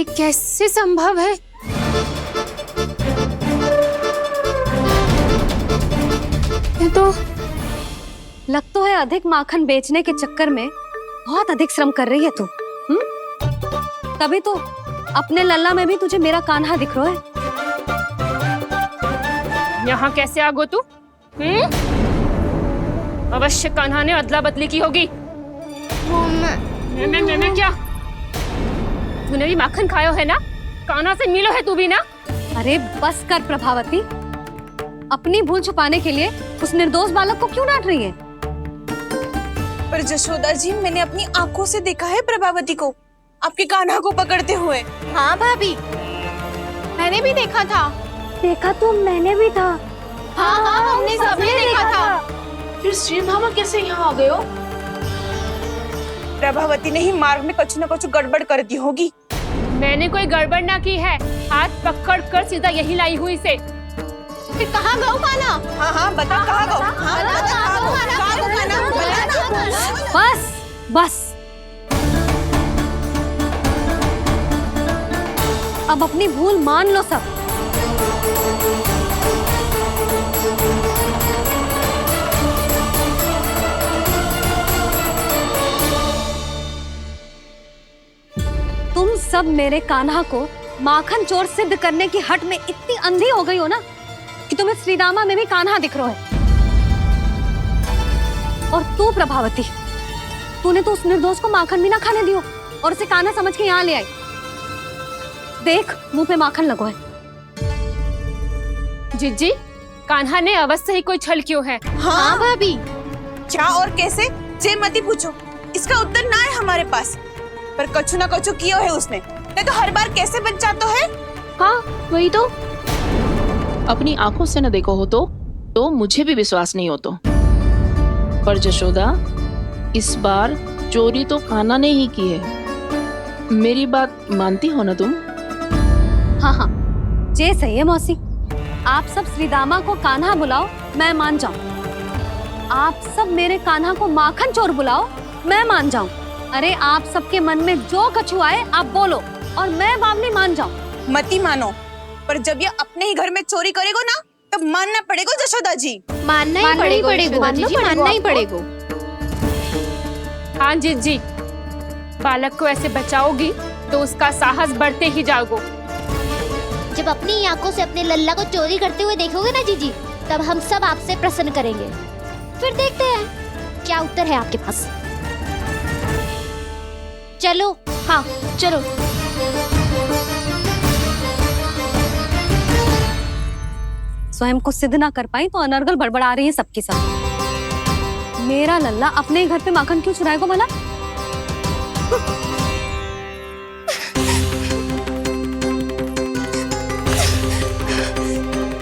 ये कैसे संभव है? ये तो लग तो है अधिक माखन बेचने के चक्कर में बहुत अधिक श्रम कर रही है तू। तभी तो अपने लल्ला में भी तुझे मेरा कान्हा दिख रहा है। यहाँ कैसे आ गो तू? अवश्य कान्हा ने अदला बदली की होगी। मैं क्या? तूने भी माखन खायो है ना? कान्हा से मिलो है तू भी ना? अरे बस कर प्रभावती, अपनी भूल छुपाने के लिए उस निर्दोष बालक को क्यों डांट रही है? पर जशोदा जी, मैंने अपनी आंखों से देखा है प्रभावती को आपके कान्हा को पकड़ते हुए। हाँ भाभी, मैंने भी देखा था। देखा तो मैंने भी था। हाँ हाँ, हमने सबने देखा था। फिर श्रीधामा कैसे यहाँ आ गए हो? प्रभावती ने ही मार्ग में कुछ न कुछ गड़बड़ कर दी होगी। मैंने कोई गड़बड़ ना की है, हाथ पकड़ कर सीधा यही लाई हुई से। फिर कहाँ गौ कान्हा? हाँ हाँ बता कहाँ गो? हाँ बता कहाँ गो? कहाँ गो कान्हा? बता ना। बस बस, अब अपनी भूल मान लो सब। तुम सब मेरे कान्हा को माखन चोर सिद्ध करने की हट में इतनी अंधी हो गई हो ना कि तुम्हें श्रीदामा में भी कान्हा दिख रहा है। और तू प्रभावती, तूने तो उस निर्दोष को माखन भी ना खाने दियो और उसे कान्हा समझ के यहाँ ले आई। देख, मुंह पे माखन लगो है। जिज्जी, कान्हा ने अवश्य ही कोई छल क्यों है। हाँ भाभी, क्या और कैसे? जे मती पूछो, इसका उत्तर ना है हमारे पास। पर कछु ना कछु कियो है उसने, नहीं तो हर बार कैसे बच जाता है। हाँ वही तो। अपनी आंखों से न देखो हो तो मुझे भी विश्वास नहीं हो तो। पर जशोदा, इस बार चोरी तो कान्हा ने ही की है। मेरी बात मानती हो ना तुम? हाँ हाँ, जे सही है मौसी। आप सब श्रीदामा को कान्हा बुलाओ, मैं मान जाऊं। आप सब मेरे कान्हा को माखन चोर बुलाओ, मैं मान जाऊं। अरे आप सबके मन में जो कछु आए आप बोलो और मैं बावली मान जाऊं। मती मानो, पर जब ये अपने ही घर में चोरी करेगो ना तब मानना पड़ेगा जशोदा जी। मानना ही पड़ेगा, मानना ही पड़ेगा। हाँ जिज्जी, बालक को ऐसे बचाओगी तो उसका साहस बढ़ते ही जाओगे। जब अपनी आंखों से अपने लल्ला को चोरी करते हुए देखोगे ना जीजी, तब हम सब आपसे प्रसन्न करेंगे। फिर देखते हैं क्या उत्तर है आपके पास। चलो। हाँ चलो। स्वयं को सिद्ध ना कर पाई तो अनर्गल बड़बड़ा रही है सबके साथ। मेरा लल्ला अपने ही घर पे माखन क्यों चुराएगा भला?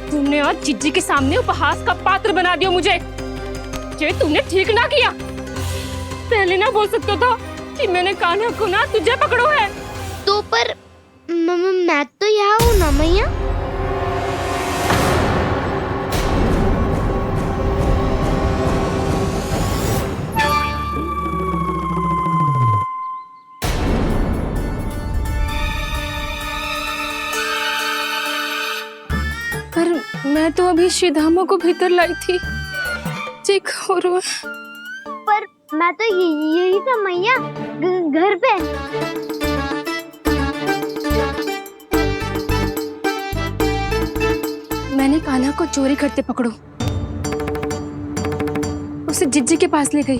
तुमने आज जिज्जी के सामने उपहास का पात्र बना दिया मुझे। ये तुमने ठीक ना किया। पहले ना बोल सकता था कि मैंने कान्हा को ना तुझे पकड़ो है। तो पर मैं तो यहाँ हूँ ना मैया। पर मैं तो अभी श्रीधामा को भीतर लाई थी। चेक हो रहा है। पर मैं तो यही था मैया, घर पे। मैंने कान्हा को चोरी करते पकड़ो, उसे जिज्जी के पास ले गई।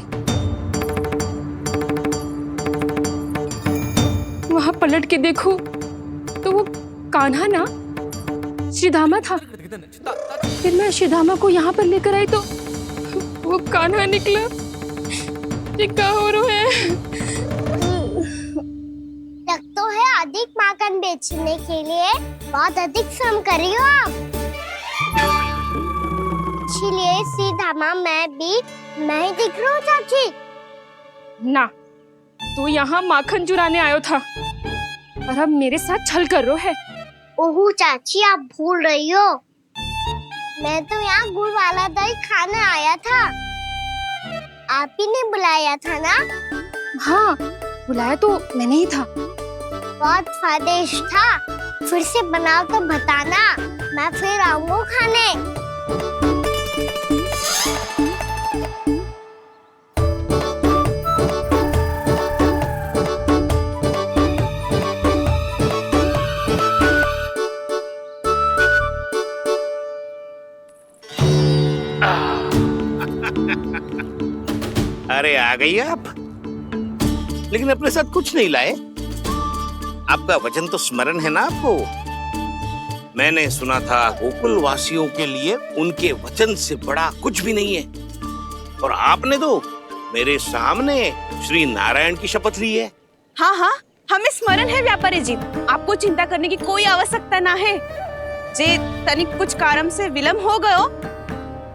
वहां पलट के देखो तो वो कान्हा ना श्रीधामा था। फिर मैं श्रीधामा को यहाँ पर लेकर आई तो वो कान्हा निकला। ये क्या हो रहा है? लग तो है अधिक माखन बेचने के लिए बहुत अधिक श्रम कर रही हो आप। इसीलिए सीधामा मैं ही दिख रहा हूँ चाची। ना, तू यहाँ माखन चुराने आयो था और अब मेरे साथ छल कर रो है। ओह चाची, आप भूल रही हो, मैं तो यहाँ गुड़ वाला दही खाने आया था। आप ही ने बुलाया था ना? हाँ, बुलाया तो मैंने ही था। बहुत स्वादिष्ट था। फिर से बनाओ तो बताना, मैं फिर आऊंगा खाने। अरे आ गई आप, लेकिन अपने साथ कुछ नहीं लाए। आपका वचन तो स्मरण है ना आपको? मैंने सुना था गोकुल वासियों के लिए उनके वचन से बड़ा कुछ भी नहीं है, और आपने तो मेरे सामने श्री नारायण की शपथ ली है। हाँ हाँ, हमें स्मरण है व्यापारी जी, आपको चिंता करने की कोई आवश्यकता ना है। जे तनिक कुछ कारण से विलंब हो गयो,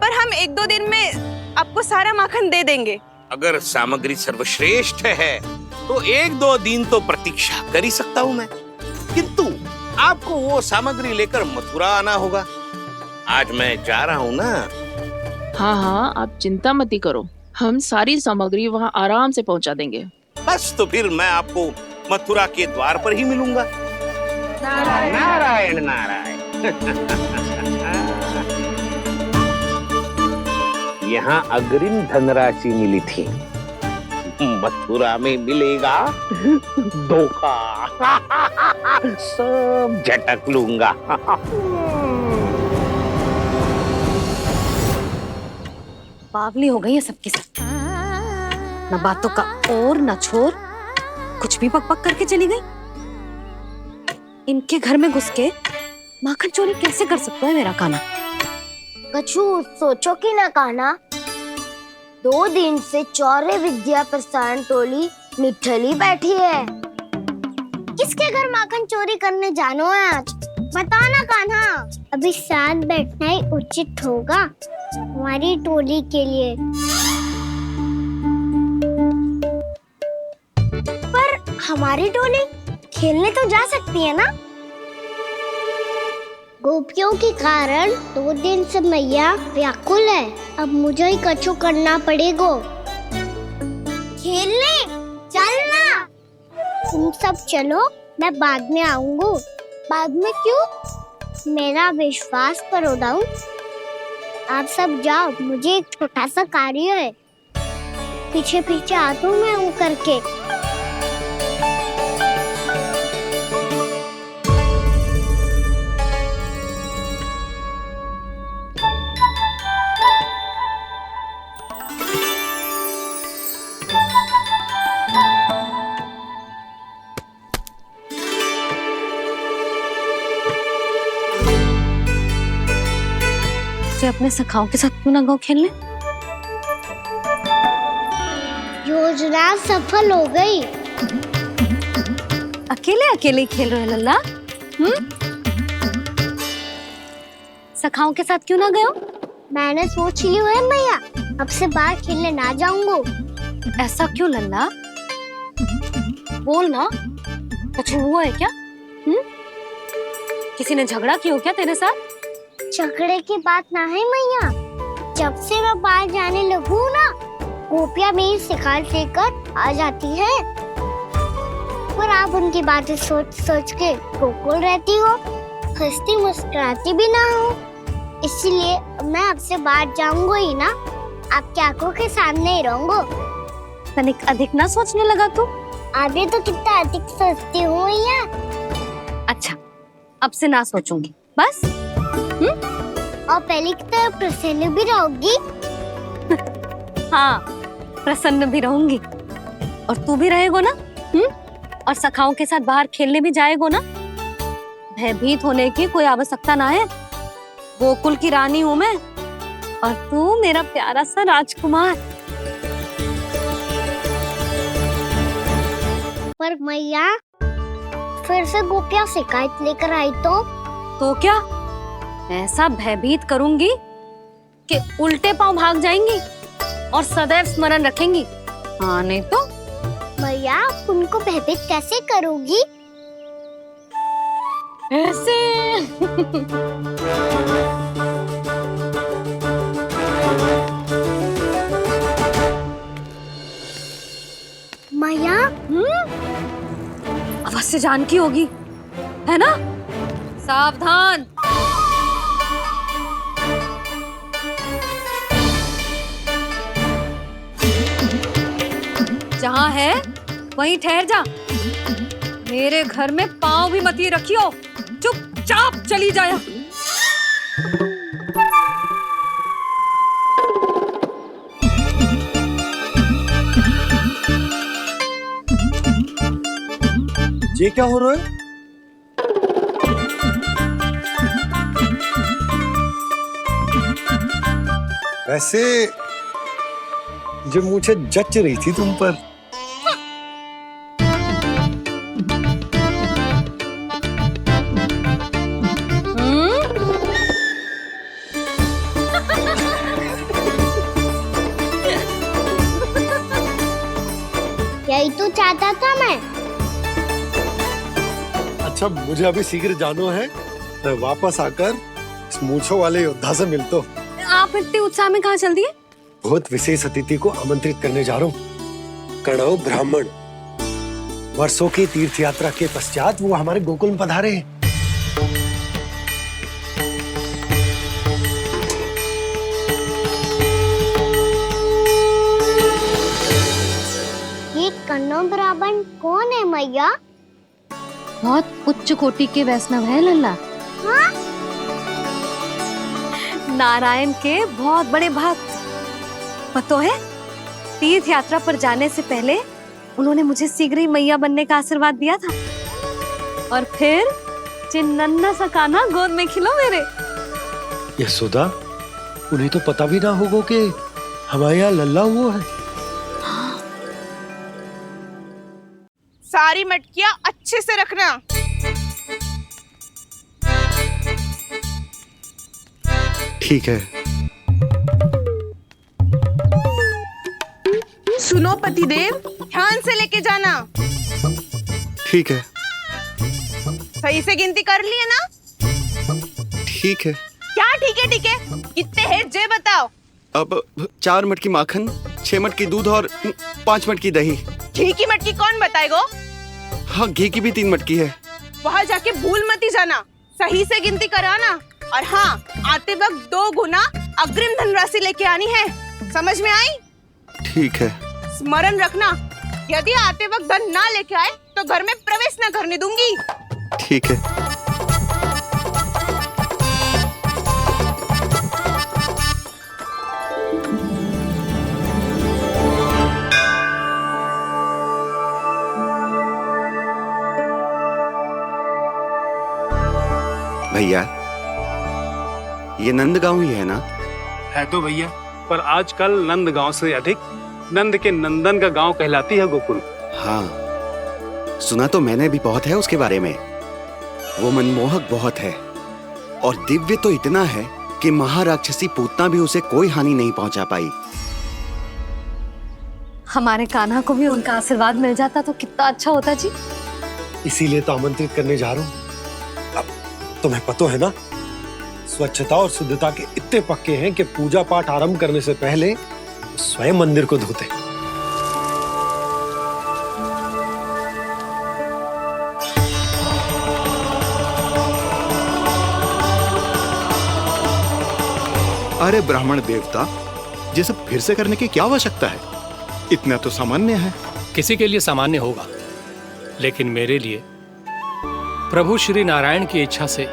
पर हम 1-2 दिन में आपको सारा माखन दे देंगे। अगर सामग्री सर्वश्रेष्ठ है तो 1-2 दिन तो प्रतीक्षा कर ही सकता हूँ मैं, किंतु आपको वो सामग्री लेकर मथुरा आना होगा। आज मैं जा रहा हूँ ना। हाँ हाँ, आप चिंता मत ही करो, हम सारी सामग्री वहाँ आराम से पहुँचा देंगे। बस तो फिर मैं आपको मथुरा के द्वार पर ही मिलूंगा। नारायण नारायण। यहाँ अग्रिम धनराशि मिली थी, मथुरा में मिलेगा धोखा। सब झटक लूंगा। बावली हो गई है सबकी सब, न बातों का और न छोर, कुछ भी बक बक करके चली गई। इनके घर में घुस के माखन चोरी कैसे कर सकता है मेरा कान्हा? कछु सोचो कि ना कान्हा, 2 दिन से चौर्य विद्या प्रसारण टोली निठली बैठी है। किसके घर माखन चोरी करने जानो है आज? बताओ ना कान्हा। अभी साथ बैठना ही उचित होगा हमारी टोली के लिए। पर हमारी टोली खेलने तो जा सकती है ना? गोपियों के कारण 2 दिन से मैया व्याकुल है, अब मुझे ही कछु करना पड़ेगा। खेलने चलना, तुम सब चलो, मैं बाद में आऊंगा। बाद में क्यों? मेरा विश्वास करो दाऊ, आप सब जाओ, मुझे एक छोटा सा कार्य है। पीछे पीछे आता हूँ मैं हूँ करके। अपने सखाओं के साथ क्यों ना गो खेलने? योजना सफल हो गई। अकेले अकेले खेल रहे लल्ला? सखाओं के साथ क्यों ना गए हो? मैंने सोच लिया है मैया, अब से बाहर खेलने ना जाऊंगा। ऐसा क्यों लल्ला? बोल ना, कुछ हुआ है क्या? किसी ने झगड़ा किया हो क्या तेरे साथ? झगड़े की बात ना है मैया, जब से मैं बाहर जाने लगू ना, गोपियां मेरी शिकार लेकर आ जाती है, पर आप उनकी बातें सोच सोच के गोकुल रहती हो, हंसती मुस्कुराती भी ना हो। इसलिए मैं आपसे बाहर जाऊंगा ही ना, आपकी आंखों के सामने ही रहूंगा। तनिक अधिक ना सोचने लगा तू? आगे तो कितना अधिक सोचती हूँ मैया। अच्छा, अब से ना सोचूंगी बस। और पहले की तरह प्रसन्न भी रहोगी? हाँ, प्रसन्न भी रहूंगी। और तू भी रहेगो ना? और सखाओं के साथ बाहर खेलने भी जाएगो ना? भयभीत होने की कोई आवश्यकता ना है, गोकुल की रानी हूँ मैं, और तू मेरा प्यारा सा राजकुमार। पर मैया, फिर से गोपियां शिकायत लेकर आई तो क्या? ऐसा भयभीत करूंगी कि उल्टे पांव भाग जाएंगी और सदैव स्मरण रखेंगी। हाँ नहीं तो? मैया, उनको भयभीत कैसे करोगी? ऐसे। मैया, अवश्य पीछे जानकी होगी, है ना? सावधान। जहां है वहीं ठहर जा। मेरे घर में पांव भी मत ही रखियो, चुपचाप चली जाया। ये क्या हो रहा है? वैसे जो मुझे जच रही थी तुम पर। यही तो चाहता था मैं। अच्छा मुझे अभी शीघ्र जाना है, मैं वापस आकर इस मूंछों वाले योद्धा से मिलता हूँ। आप इतने उत्साह में कहाँ चल दिए? बहुत विशेष अतिथि को आमंत्रित करने जा रहा हूँ। कणव ब्राह्मण वर्षों की तीर्थ यात्रा के पश्चात वो हमारे गोकुल में पधारे हैं। ये कन्नौ ब्राह्मण कौन है मैया? बहुत उच्च कोटि के वैष्णव है लल्ला। हाँ? नारायण के बहुत बड़े भक्त। पता है, तीर्थ यात्रा पर जाने से पहले उन्होंने मुझे शीघ्र ही मैया बनने का आशीर्वाद दिया था, और फिर चिन्नन्ना सा कान्हा गोद में खिलो मेरे। यशोदा, उन्हें तो पता भी ना होगा कि हमारे यहाँ लल्ला हुआ है। सारी मटकियां अच्छे से रखना। ठीक है। सुनो पतिदेव, ध्यान से लेके जाना। ठीक है। सही से गिनती कर लिए ना? ठीक है। क्या ठीक है? ठीक है कितने हैं जे बताओ। अब 4 मटकी माखन, 6 मटकी दूध और 5 मटकी दही। घी की मटकी कौन बताएगा? हाँ, घी की भी 3 मटकी है। वहाँ जाके भूल मत ही जाना, सही से गिनती कराना। और हाँ, आते वक्त 2 गुना अग्रिम धनराशि लेके आनी है, समझ में आई? ठीक है। स्मरण रखना, यदि आते वक्त धन ना लेके आए तो घर में प्रवेश न करने दूंगी। ठीक है। भैया, ये नंदगांव ही है ना? है तो भैया, पर आजकल नंदगांव से अधिक नंद के नंदन का गांव कहलाती है गोकुल। हाँ, सुना तो मैंने भी बहुत है उसके बारे में। वो मनमोहक बहुत है और दिव्य तो इतना है कि महाराक्षसी पूतना भी उसे कोई हानि नहीं पहुंचा पाई। हमारे कान्हा को भी उनका आशीर्वाद मिल जाता तो कितना अच्छा होता जी। इसीलिए तो आमंत्रित करने जा रहा हूँ। अब तुम्हें पता है ना, स्वच्छता और शुद्धता के इतने पक्के हैं कि पूजा पाठ आरंभ करने से पहले स्वयं मंदिर को धोते। अरे ब्राह्मण देवता, ये सब फिर से करने की क्या आवश्यकता है? इतना तो सामान्य है। किसी के लिए सामान्य होगा, लेकिन मेरे लिए प्रभु श्री नारायण की इच्छा से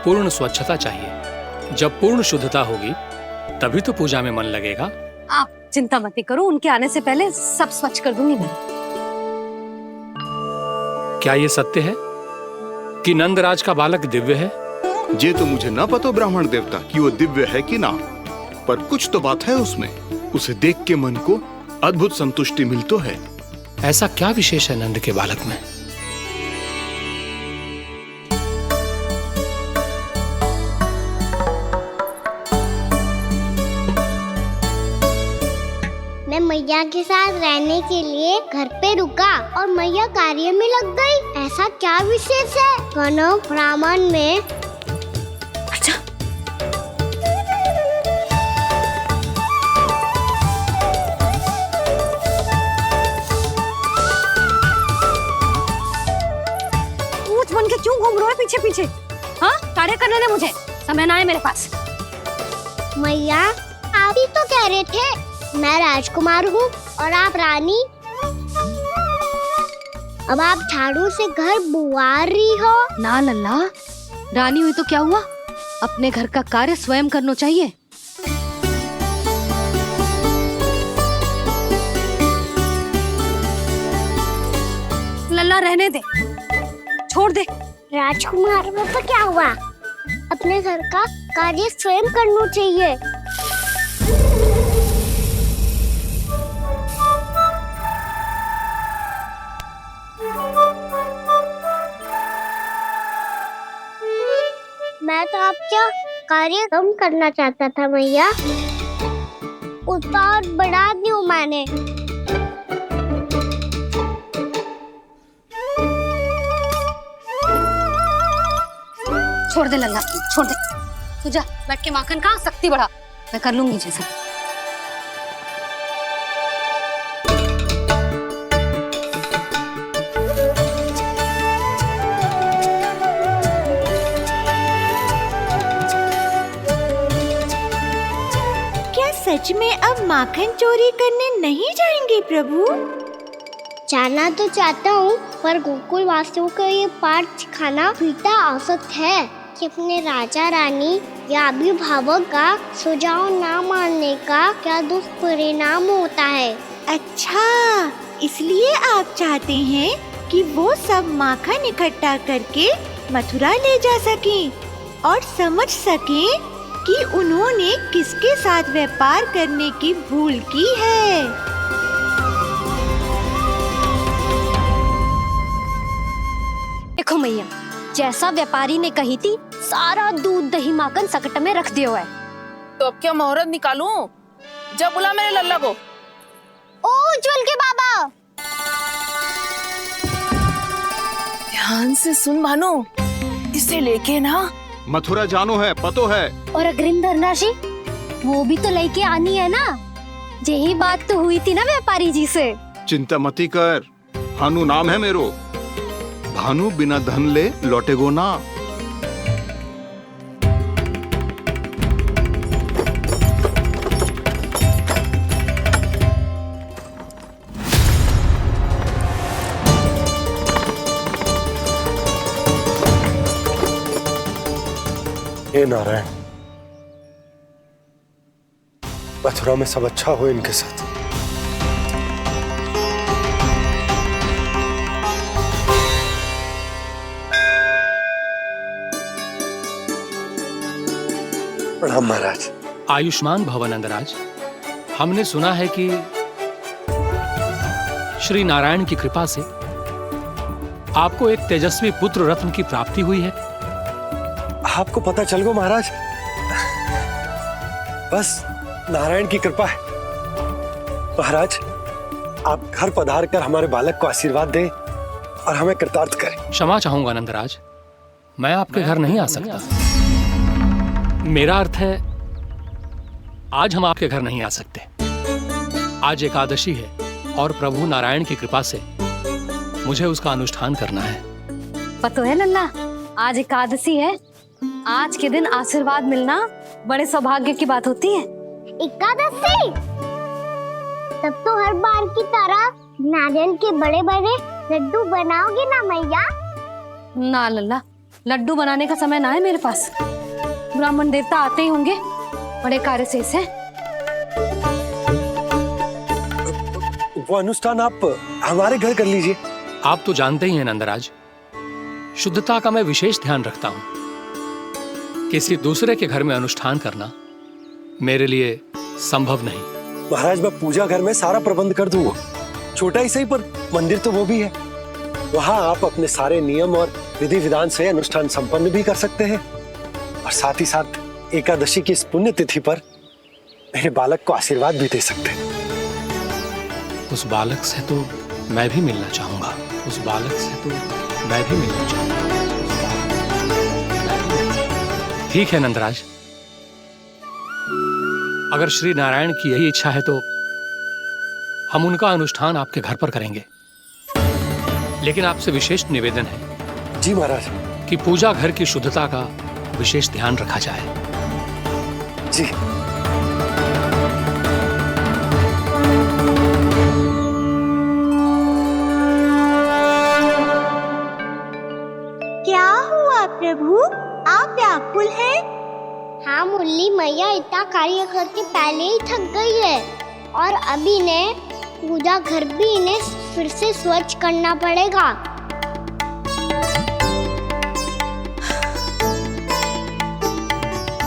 पूर्ण स्वच्छता चाहिए। जब पूर्ण शुद्धता होगी तभी तो पूजा में मन लगेगा। आप चिंता मत करो, उनके आने से पहले सब स्वच्छ कर दूंगी मैं। क्या ये सत्य है कि नंदराज का बालक दिव्य है? ये तो मुझे ना पता ब्राह्मण देवता कि वो दिव्य है कि ना, पर कुछ तो बात है उसमें। उसे देख के मन को अद्भुत संतुष्टि मिलती है। ऐसा क्या विशेष है नंद के बालक में? मैं मैया के साथ रहने के लिए घर पे रुका और मैया कार्य में लग गई। ऐसा क्या विशेष है कन्नौ ब्राह्मण में? अच्छा, पीछे पीछे? हाँ, कार्य करने दे मुझे, समय ना है मेरे पास। मैया आप ही तो कह रहे थे मैं राजकुमार हूँ और आप रानी। अब आप झाड़ू से घर बुआ रही हो। ना लल्ला, रानी हुई तो क्या हुआ, अपने घर का कार्य स्वयं करना चाहिए। लल्ला रहने दे, छोड़ दे। राजकुमार में तो क्या हुआ, अपने घर का कार्य स्वयं करना चाहिए। मैं तो आपका कार्य कम करना चाहता था मैया, उसका और बढ़ा दूं मैंने। छोड़ दे लल्ला, छोड़ दे। तू जा बैठ के माखन खा, शक्ति बढ़ा, मैं कर लूंगी जैसा। क्या सच में अब माखन चोरी करने नहीं जाएंगे प्रभु? जाना तो चाहता हूँ, पर गोकुल वासियों को ये पाठ सिखाना पिता औसत है कि अपने राजा रानी या अभिभावक का सुझाव ना मानने का क्या दुष्परिणाम होता है। अच्छा, इसलिए आप चाहते हैं कि वो सब माखन इकट्ठा करके मथुरा ले जा सकें और समझ सकें कि उन्होंने किसके साथ व्यापार करने की भूल की है। देखो मैया, जैसा व्यापारी ने कही थी, सारा दूध दही माखन सकट में रख दिया है। तो अब क्या मुहूर्त निकालूं? जब बुला मेरे लल्ला को। ओ उज्जवल के बाबा, ध्यान से सुन भानु, इसे लेके ना मथुरा जानो है, पतो है। और अग्रिम धनराशि वो भी तो लेके आनी है ना, यही बात तो हुई थी ना व्यापारी जी से। चिंता मती कर, भानु नाम है मेरो। भानु बिना धन ले लौटेगो ना। हे नारायण, मथुरा में सब अच्छा हो इनके साथ। प्रणाम महाराज। आयुष्मान भव नंदराज। हमने सुना है कि श्री नारायण की कृपा से आपको एक तेजस्वी पुत्र रत्न की प्राप्ति हुई है। आपको पता चल गो महाराज, बस नारायण की कृपा है। महाराज, आप घर पधार कर हमारे बालक को आशीर्वाद दें और हमें कृतार्थ करें। क्षमा चाहूंगा नंदराज, मैं आपके घर नहीं आ सकता। मेरा अर्थ है, आज हम आपके घर नहीं आ सकते। आज एकादशी है और प्रभु नारायण की कृपा से मुझे उसका अनुष्ठान करना है। पता है लल्ला, आज एकादशी है। आज के दिन आशीर्वाद मिलना बड़े सौभाग्य की बात होती है। एकादशी, तब तो हर बार की तरह नारियल के बड़े बड़े लड्डू बनाओगे ना मैया? ना लल्ला, लड्डू बनाने का समय ना है मेरे पास। ब्राह्मण देवता आते ही होंगे, बड़े कार्य शेष है। वो अनुष्ठान आप हमारे घर कर लीजिए। आप तो जानते ही हैं नंदराज, शुद्धता का मैं विशेष ध्यान रखता हूं। किसी दूसरे के घर में अनुष्ठान करना मेरे लिए संभव नहीं। महाराज, मैं पूजा घर में सारा प्रबंध कर दूंगा। छोटा ही सही, पर मंदिर तो वो भी है। वहां आप अपने सारे नियम और विधि विधान से अनुष्ठान संपन्न भी कर सकते हैं और साथ ही साथ एकादशी की इस पुण्य तिथि पर मेरे बालक को आशीर्वाद भी दे सकते हैं। उस बालक से तो मैं भी मिलना चाहूंगा। उस बालक से तो मैं भी मिलना चाहूंगा। ठीक है नंदराज, अगर श्री नारायण की यही इच्छा है तो हम उनका अनुष्ठान आपके घर पर करेंगे। लेकिन आपसे विशेष निवेदन है। जी महाराज। कि पूजा घर की शुद्धता का विशेष ध्यान रखा जाए। जी। क्या हुआ प्रभु, आप व्याकुल हैं? हाँ मुरली मैया इतना कार्य करके पहले ही थक गई है और अभी ने पूजा घर भी इन्हें फिर से स्वच्छ करना पड़ेगा।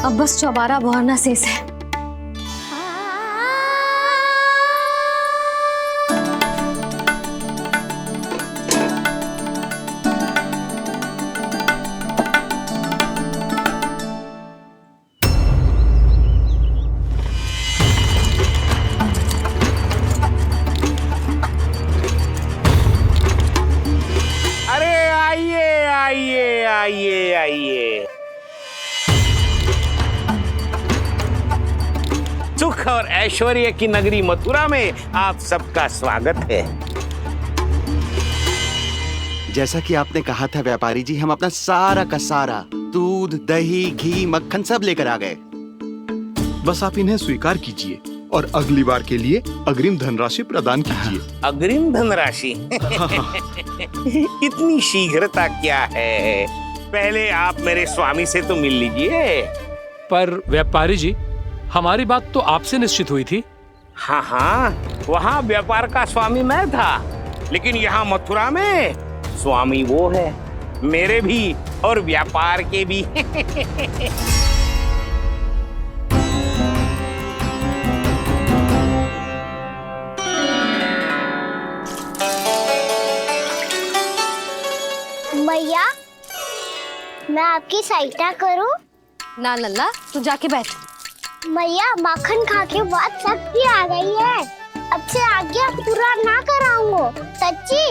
अब बस चौबारा बहाना शेष है। अरे आइए आइए आइए आइए, सुख और ऐश्वर्य की नगरी मथुरा में आप सबका स्वागत है। जैसा कि आपने कहा था व्यापारी जी, हम अपना सारा का सारा दूध, दही, घी, मक्खन सब लेकर आ गए। बस आप इन्हें स्वीकार कीजिए और अगली बार के लिए अग्रिम धनराशि प्रदान कीजिए। अग्रिम धनराशि? इतनी शीघ्रता क्या है? पहले आप मेरे स्वामी से तो मिल लीजिए। पर व्यापारी जी, हमारी बात तो आपसे निश्चित हुई थी। हाँ हाँ, वहाँ व्यापार का स्वामी मैं था, लेकिन यहाँ मथुरा में स्वामी वो है, मेरे भी और व्यापार के भी। मैया मैं आपकी सहायता करूं? ना लल्ला, तू जाके बैठ। मैया माखन खा के बात सबकी आ गई है, अब से आगे पूरा ना कराऊंगा, सच्ची।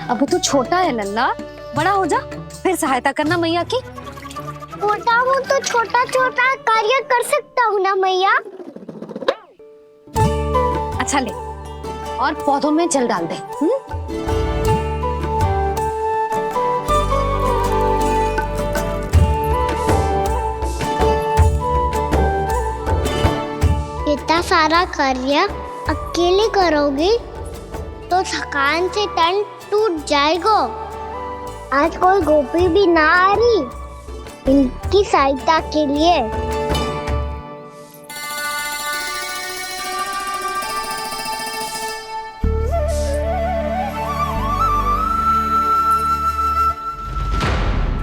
अब तू छोटा है लल्ला, बड़ा हो जा फिर सहायता करना मैया की। छोटा हूँ तो छोटा छोटा कार्य कर सकता हूँ ना मैया। अच्छा ले, और पौधों में जल डाल दे। इतना सारा कार्य अकेले करोगे तो थकान से तन टूट जाएगा। आज कोई गोपी भी ना आ रही इनकी सहायता के लिए।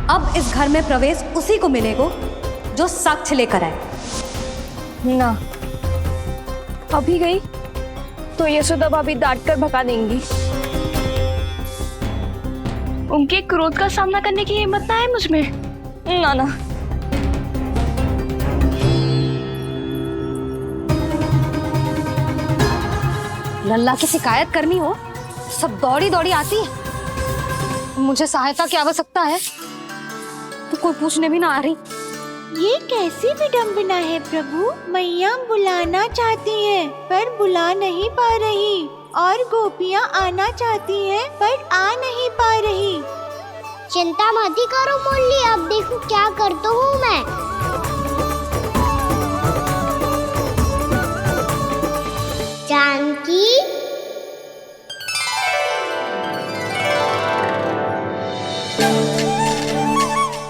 अब इस घर में प्रवेश उसी को मिलेगा जो साक्ष्य लेकर आए। ना, अभी गई तो यशोदा भाभी डांट कर भगा देंगी। उनके क्रोध का सामना करने की हिम्मत ना है मुझ में। ना ना, लल्ला की शिकायत करनी हो सब दौड़ी दौड़ी आती है। मुझे सहायता की आवश्यकता है तो कोई पूछने भी ना आ रही। ये कैसी विडंबना है प्रभु, मैया बुलाना चाहती हैं पर बुला नहीं पा रही, और गोपियाँ आना चाहती हैं पर आ नहीं पा रही। चिंता मत ही करो मुरली, अब देखो क्या करता हूँ मैं। जानकी,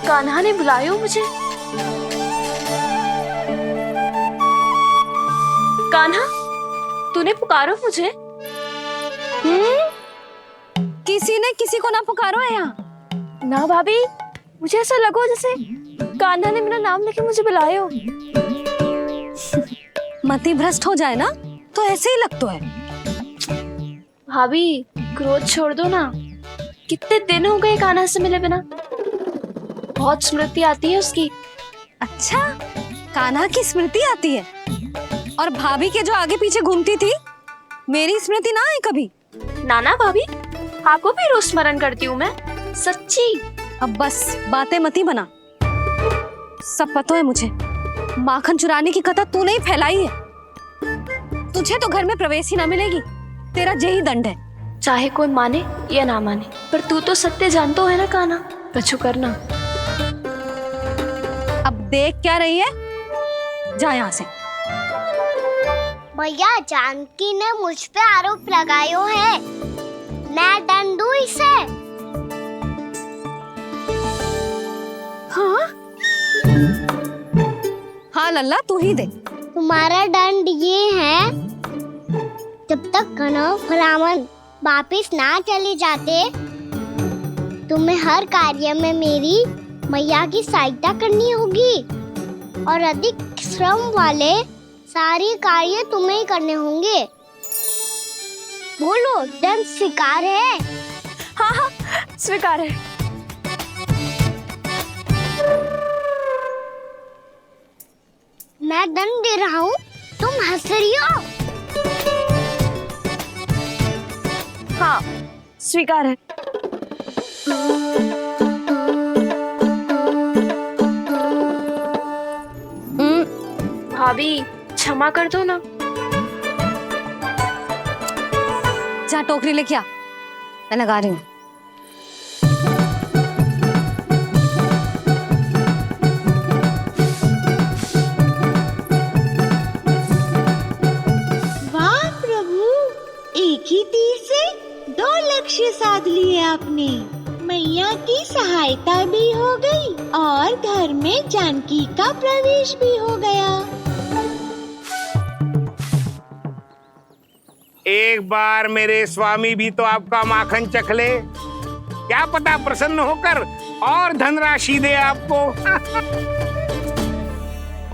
कान्हा ने बुलाया मुझे। कान्हा, तूने पुकारो मुझे? किसी ने किसी को ना पुकारो है यहाँ। ना भाभी, मुझे ऐसा लगो जैसे कान्हा ने मेरा नाम लेके मुझे बुलायो। मति भ्रष्ट हो जाए ना तो ऐसे ही लगता है। भाभी, क्रोध छोड़ दो ना। कितने दिन हो गए कान्हा से मिले बिना। बहुत स्मृति आती है उसकी। अच्छा, कान्हा की स्मृति आती है? और भाभी के जो आगे पीछे घूमती थी, मेरी स्मृति ना आई कभी? नाना भाभी, आपको भी रोज स्मरण करती हूँ मैं, सच्ची। अब बस बातें मत ही बना। सब पता है मुझे, माखन चुराने की कथा तूने ही फैलाई है। तुझे तो घर में प्रवेश ही ना मिलेगी, तेरा यही दंड है। चाहे कोई माने या ना माने, पर तू तो सत्य जानतो है ना कान्हा। कछु करना। अब देख क्या रही है, जा यहाँ से। भैया जानकी ने मुझ पे आरोप लगायो है, मैं दंड दूं इसे। हाँ हाँ लल्ला तू ही दे। तुम्हारा दंड ये है, जब तक कनव ब्राह्मण वापिस ना चले जाते, तुम्हें हर कार्य में मेरी मैया की सहायता करनी होगी और अधिक श्रम वाले सारे कार्य तुम्हें ही करने होंगे। बोलो, दंड स्वीकार है? हाँ हाँ स्वीकार है। मैं दंड दे रहा हूँ, तुम हंस रही हो? हाँ स्वीकार है। भाभी क्षमा कर दो ना। जा टोकरी लेके आ, मैं लगा रही हूँ। वाह प्रभु, एक ही तीर से 2 लक्ष्य साध लिए आपने। मैया की सहायता भी हो गई और घर में जानकी का प्रवेश भी हो गया। एक बार मेरे स्वामी भी तो आपका माखन चख ले, क्या पता प्रसन्न होकर और धनराशि दे आपको।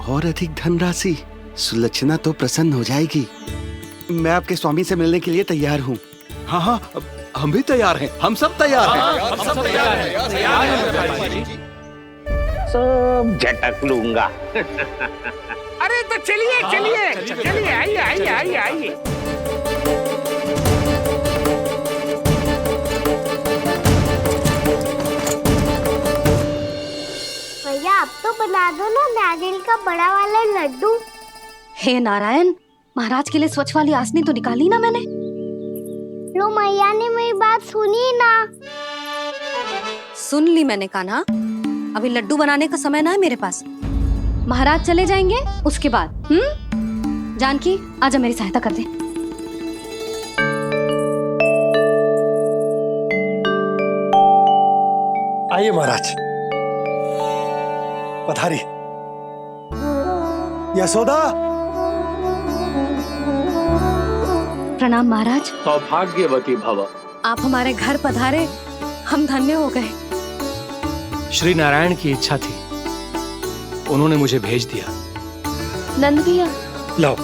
और अधिक धनराशि? सुलक्षणा तो प्रसन्न हो जाएगी। मैं आपके स्वामी से मिलने के लिए तैयार हूँ। हाँ हाँ, हम भी तैयार हैं, हम सब तैयार हैं। हम सब तैयार हैं। सब झटक लूंगा। अरे तो चलिए चलिए चलिए, आइए आइए आइए आइए। भैया अब तो बना दो ना नारियल का बड़ा वाला लड्डू। हे नारायण, महाराज के लिए स्वच्छ वाली आसनी तो निकाली ना मैंने। लो मैया ने मेरी बात सुनी ना। सुन ली मैंने कान्हा, अभी लड्डू बनाने का समय ना है मेरे पास। महाराज चले जाएंगे उसके बाद। जानकी आजा मेरी सहायता कर दे। आइए महाराज, पधारी। यशोदा। प्रणाम महाराज। सौभाग्यवती भव। आप हमारे घर पधारे, हम धन्य हो गए। श्री नारायण की इच्छा थी, उन्होंने मुझे भेज दिया। नंद भैया लाओ।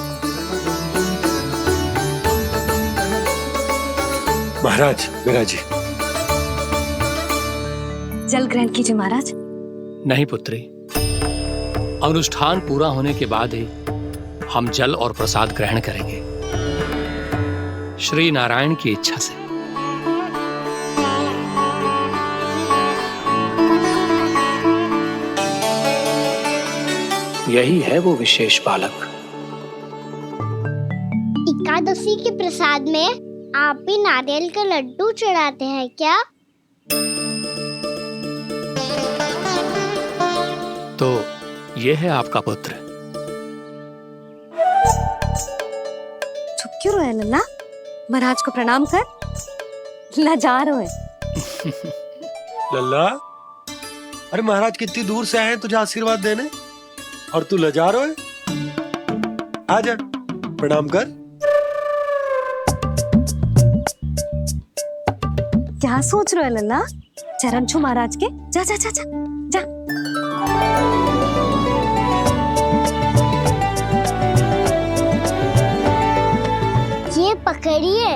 महाराज विराजी। जल ग्रहण कीजिए महाराज। नहीं पुत्री, अनुष्ठान पूरा होने के बाद ही हम जल और प्रसाद ग्रहण करेंगे, श्री नारायण की इच्छा से। यही है वो विशेष बालक। एकादशी के प्रसाद में आप भी नारियल का लड्डू चढ़ाते हैं क्या? तो ये है आपका पुत्र। चुप क्यों रोए लल्ला? महाराज को प्रणाम कर। लजा रोए। लल्ला, अरे महाराज कितनी दूर से आए हैं तुझे आशीर्वाद देने, और तू लजा रहा है? आजा प्रणाम कर। क्या सोच रहे हो लल्ला? चरण छू महाराज के। जा जा जा जा जा। ये पकड़िए।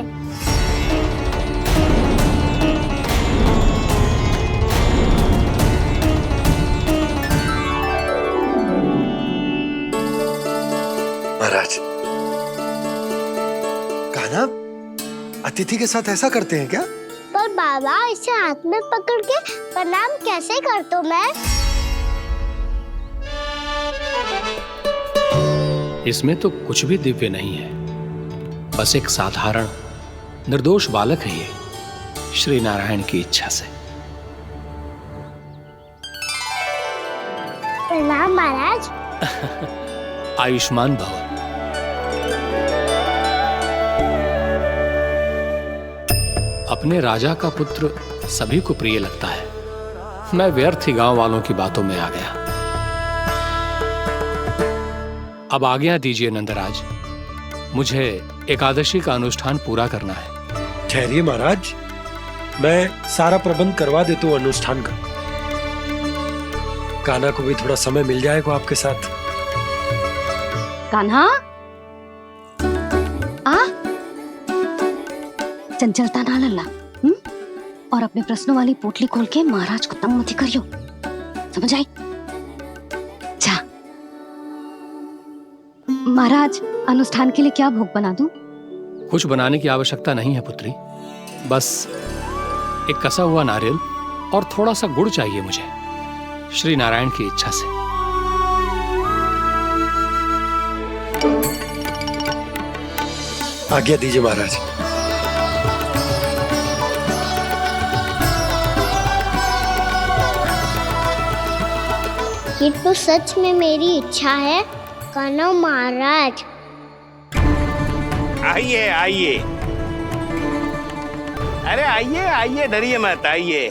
महाराज, कान्हा अतिथि के साथ ऐसा करते हैं क्या? पर बाबा, इसे हाथ में पकड़ के प्रणाम कैसे करता हूँ मैं? इसमें तो कुछ भी दिव्य नहीं है, बस एक साधारण निर्दोष बालक है ये, श्री नारायण की इच्छा से। महाराज। आयुष्मान भव। अपने राजा का पुत्र सभी को प्रिय लगता है। मैं व्यर्थ ही गांव वालों की बातों में आ गया। अब आज्ञा दीजिए नंदराज, मुझे एकादशी का अनुष्ठान पूरा करना है। ठहरिए महाराज, मैं सारा प्रबंध करवा देता हूँ अनुष्ठान का। कान्हा को भी थोड़ा समय मिल जाएगा आपके साथ। कान्हा, आ चंचलता ना लल्ला, और अपने प्रश्नों वाली पोटली खोल के महाराज को तंग मत करियो, समझ आई? जा महाराज, अनुष्ठान के लिए क्या भोग बना दूं? कुछ बनाने की आवश्यकता नहीं है पुत्री, बस एक कसा हुआ नारियल और थोड़ा सा गुड़ चाहिए मुझे, श्री नारायण की इच्छा से। आज्ञा दीजिए महाराज। ये तो सच में मेरी इच्छा है कान्हा महाराज। आइए आइए, अरे आइए आइए, डरिए मत, आइए।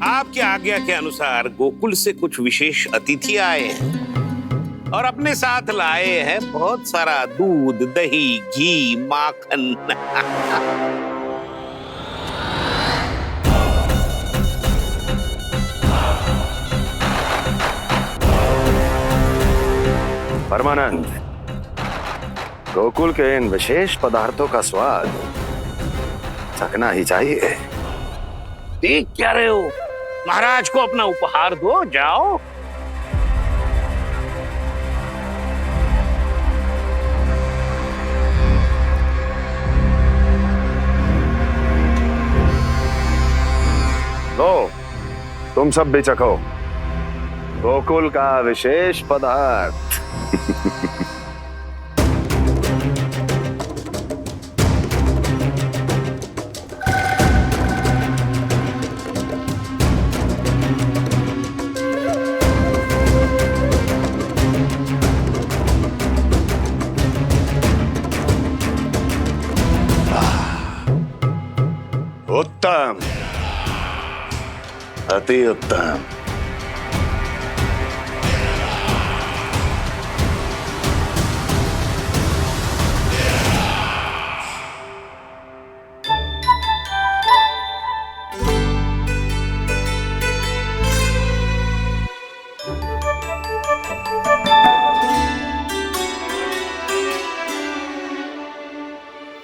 आपकी आज्ञा के अनुसार गोकुल से कुछ विशेष अतिथि आए हैं और अपने साथ लाए हैं बहुत सारा दूध, दही, घी, माखन। परमानंद, गोकुल के इन विशेष पदार्थों का स्वाद चखना ही चाहिए। देख क्या रहे हो? महाराज को अपना उपहार दो, जाओ। लो, तुम सब भी चखो गोकुल का विशेष पदार्थ। उत्तम, अति उत्तम।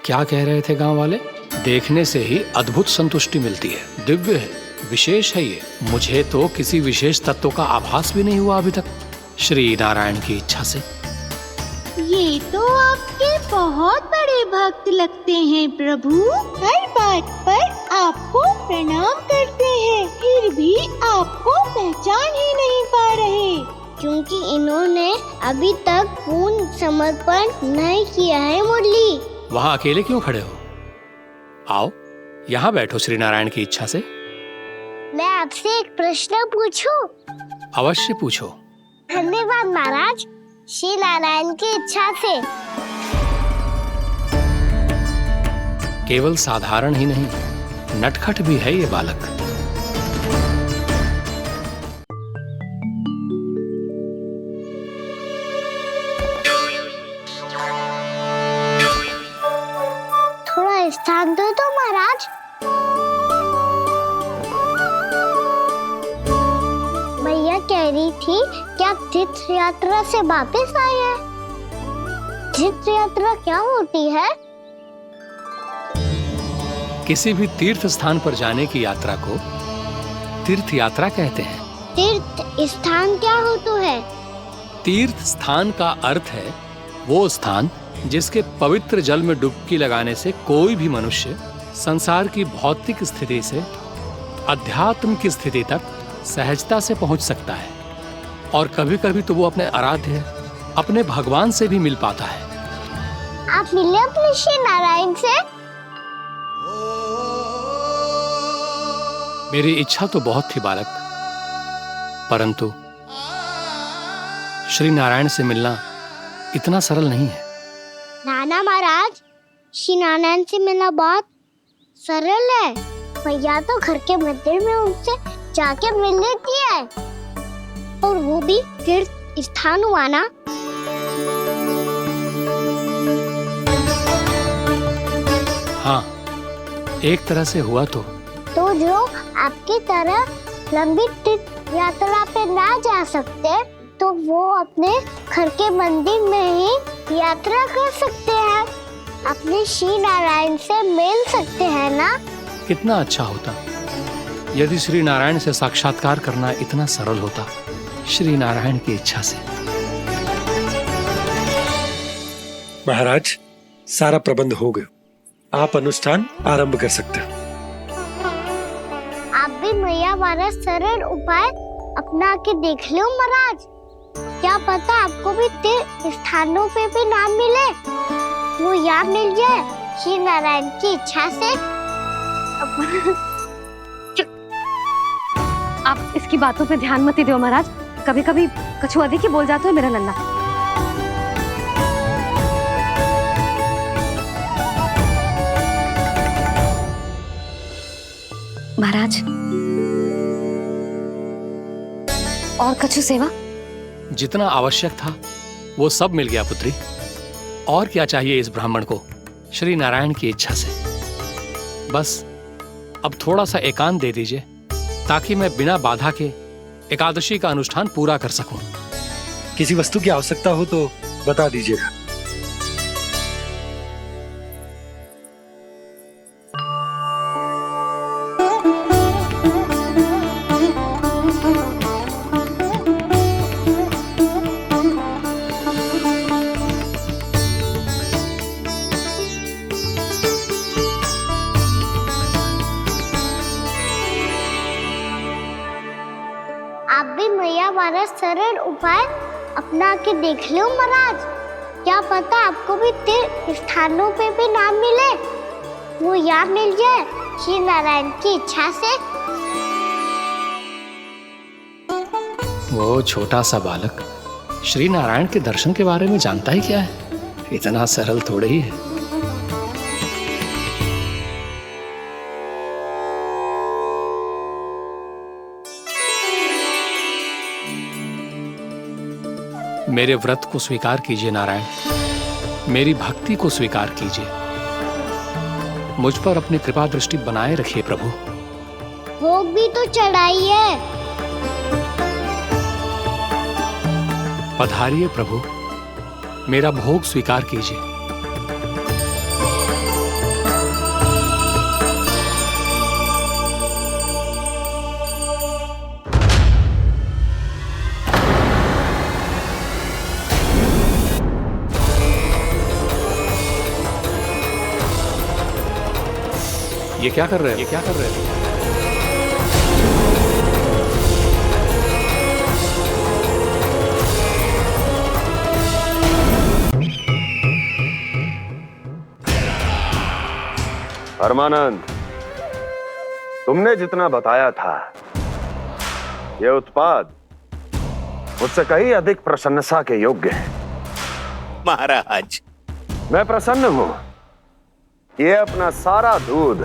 क्या कह रहे थे गांव वाले? देखने से ही अद्भुत संतुष्टि मिलती है, दिव्य है, विशेष है ये। मुझे तो किसी विशेष तत्व का आभास भी नहीं हुआ अभी तक, श्री नारायण की इच्छा से। ये तो आपके बहुत बड़े भक्त लगते हैं प्रभु। हर बात पर आपको प्रणाम करते हैं, फिर भी आपको पहचान ही नहीं पा रहे। क्योंकि इन्होंने अभी तक पूर्ण समर्पण नहीं किया है मुरली। वहाँ अकेले क्यों खड़े हो? आओ यहाँ बैठो श्री नारायण की इच्छा से। मैं आपसे एक प्रश्न पूछूं? अवश्य पूछो। धन्यवाद महाराज, श्री नारायण की इच्छा से। केवल साधारण ही नहीं, नटखट भी है ये बालक। थोड़ा स्थान दो तो महाराज। मैया कह रही थी कि आप तीर्थ यात्रा से वापस आए हैं। तीर्थ यात्रा क्या होती है? किसी भी तीर्थ स्थान पर जाने की यात्रा को तीर्थ यात्रा कहते हैं। तीर्थ स्थान क्या हो तो है? तीर्थ स्थान का अर्थ है वो स्थान जिसके पवित्र जल में डुबकी लगाने से कोई भी मनुष्य संसार की भौतिक स्थिति से अध्यात्म की स्थिति तक सहजता से पहुंच सकता है, और कभी कभी तो वो अपने आराध्य, अपने भगवान से भी मिल पाता है। आप मिले अपने श्री नारायण से? मेरी इच्छा तो बहुत थी बालक, परंतु श्री नारायण से मिलना इतना सरल नहीं है। नाना महाराज, श्री नारायण से मिलना बहुत सरल है। भैया तो घर के मंदिर में उनसे जाके मिल लेती है, और वो भी तीर्थ स्थान हुआ ना। हाँ, एक तरह से हुआ तो जो आपकी तरह लंबी तीर्थ यात्रा पे ना जा सकते, तो वो अपने घर के मंदिर में ही यात्रा कर सकते हैं, अपने श्री नारायण से मिल सकते हैं ना। कितना अच्छा होता यदि श्री नारायण से साक्षात्कार करना इतना सरल होता, श्री नारायण की इच्छा से। महाराज, सारा प्रबंध हो गया, आप अनुष्ठान आरंभ कर सकते हैं। आप भी मैया वाला सरल उपाय अपना के देख लो महाराज। क्या पता आपको भी तीर्थ स्थानों पे भी नाम मिले, वो यहाँ मिल जाए श्री नारायण की इच्छा से। आप इसकी बातों पे ध्यान मत दो महाराज, कभी कभी कछु अधिक ही बोल जाते हो मेरा लल्ला। महाराज, और कछु सेवा? जितना आवश्यक था वो सब मिल गया पुत्री। और क्या चाहिए इस ब्राह्मण को श्री नारायण की इच्छा से? बस अब थोड़ा सा एकांत दे दीजिए, ताकि मैं बिना बाधा के एकादशी का अनुष्ठान पूरा कर सकूं। किसी वस्तु की आवश्यकता हो तो बता दीजिएगा। आप भी मैया वाला सरल उपाय अपना के देख लो महाराज। क्या पता आपको भी तीर्थ स्थानों पे भी नाम मिले, वो यहाँ मिल जाए श्री नारायण की इच्छा से। वो छोटा सा बालक श्री नारायण के दर्शन के बारे में जानता ही क्या है? इतना सरल थोड़े ही है। मेरे व्रत को स्वीकार कीजिए नारायण, मेरी भक्ति को स्वीकार कीजिए, मुझ पर अपनी कृपा दृष्टि बनाए रखिए प्रभु। भोग भी तो चढ़ाइए। पधारिए प्रभु, मेरा भोग स्वीकार कीजिए। ये क्या कर रहे हैं? ये क्या कर रहे हैं? परमानंद, तुमने जितना बताया था, यह उत्पाद मुझसे कहीं अधिक प्रशंसा के योग्य है। महाराज, मैं प्रसन्न हूं। ये अपना सारा दूध,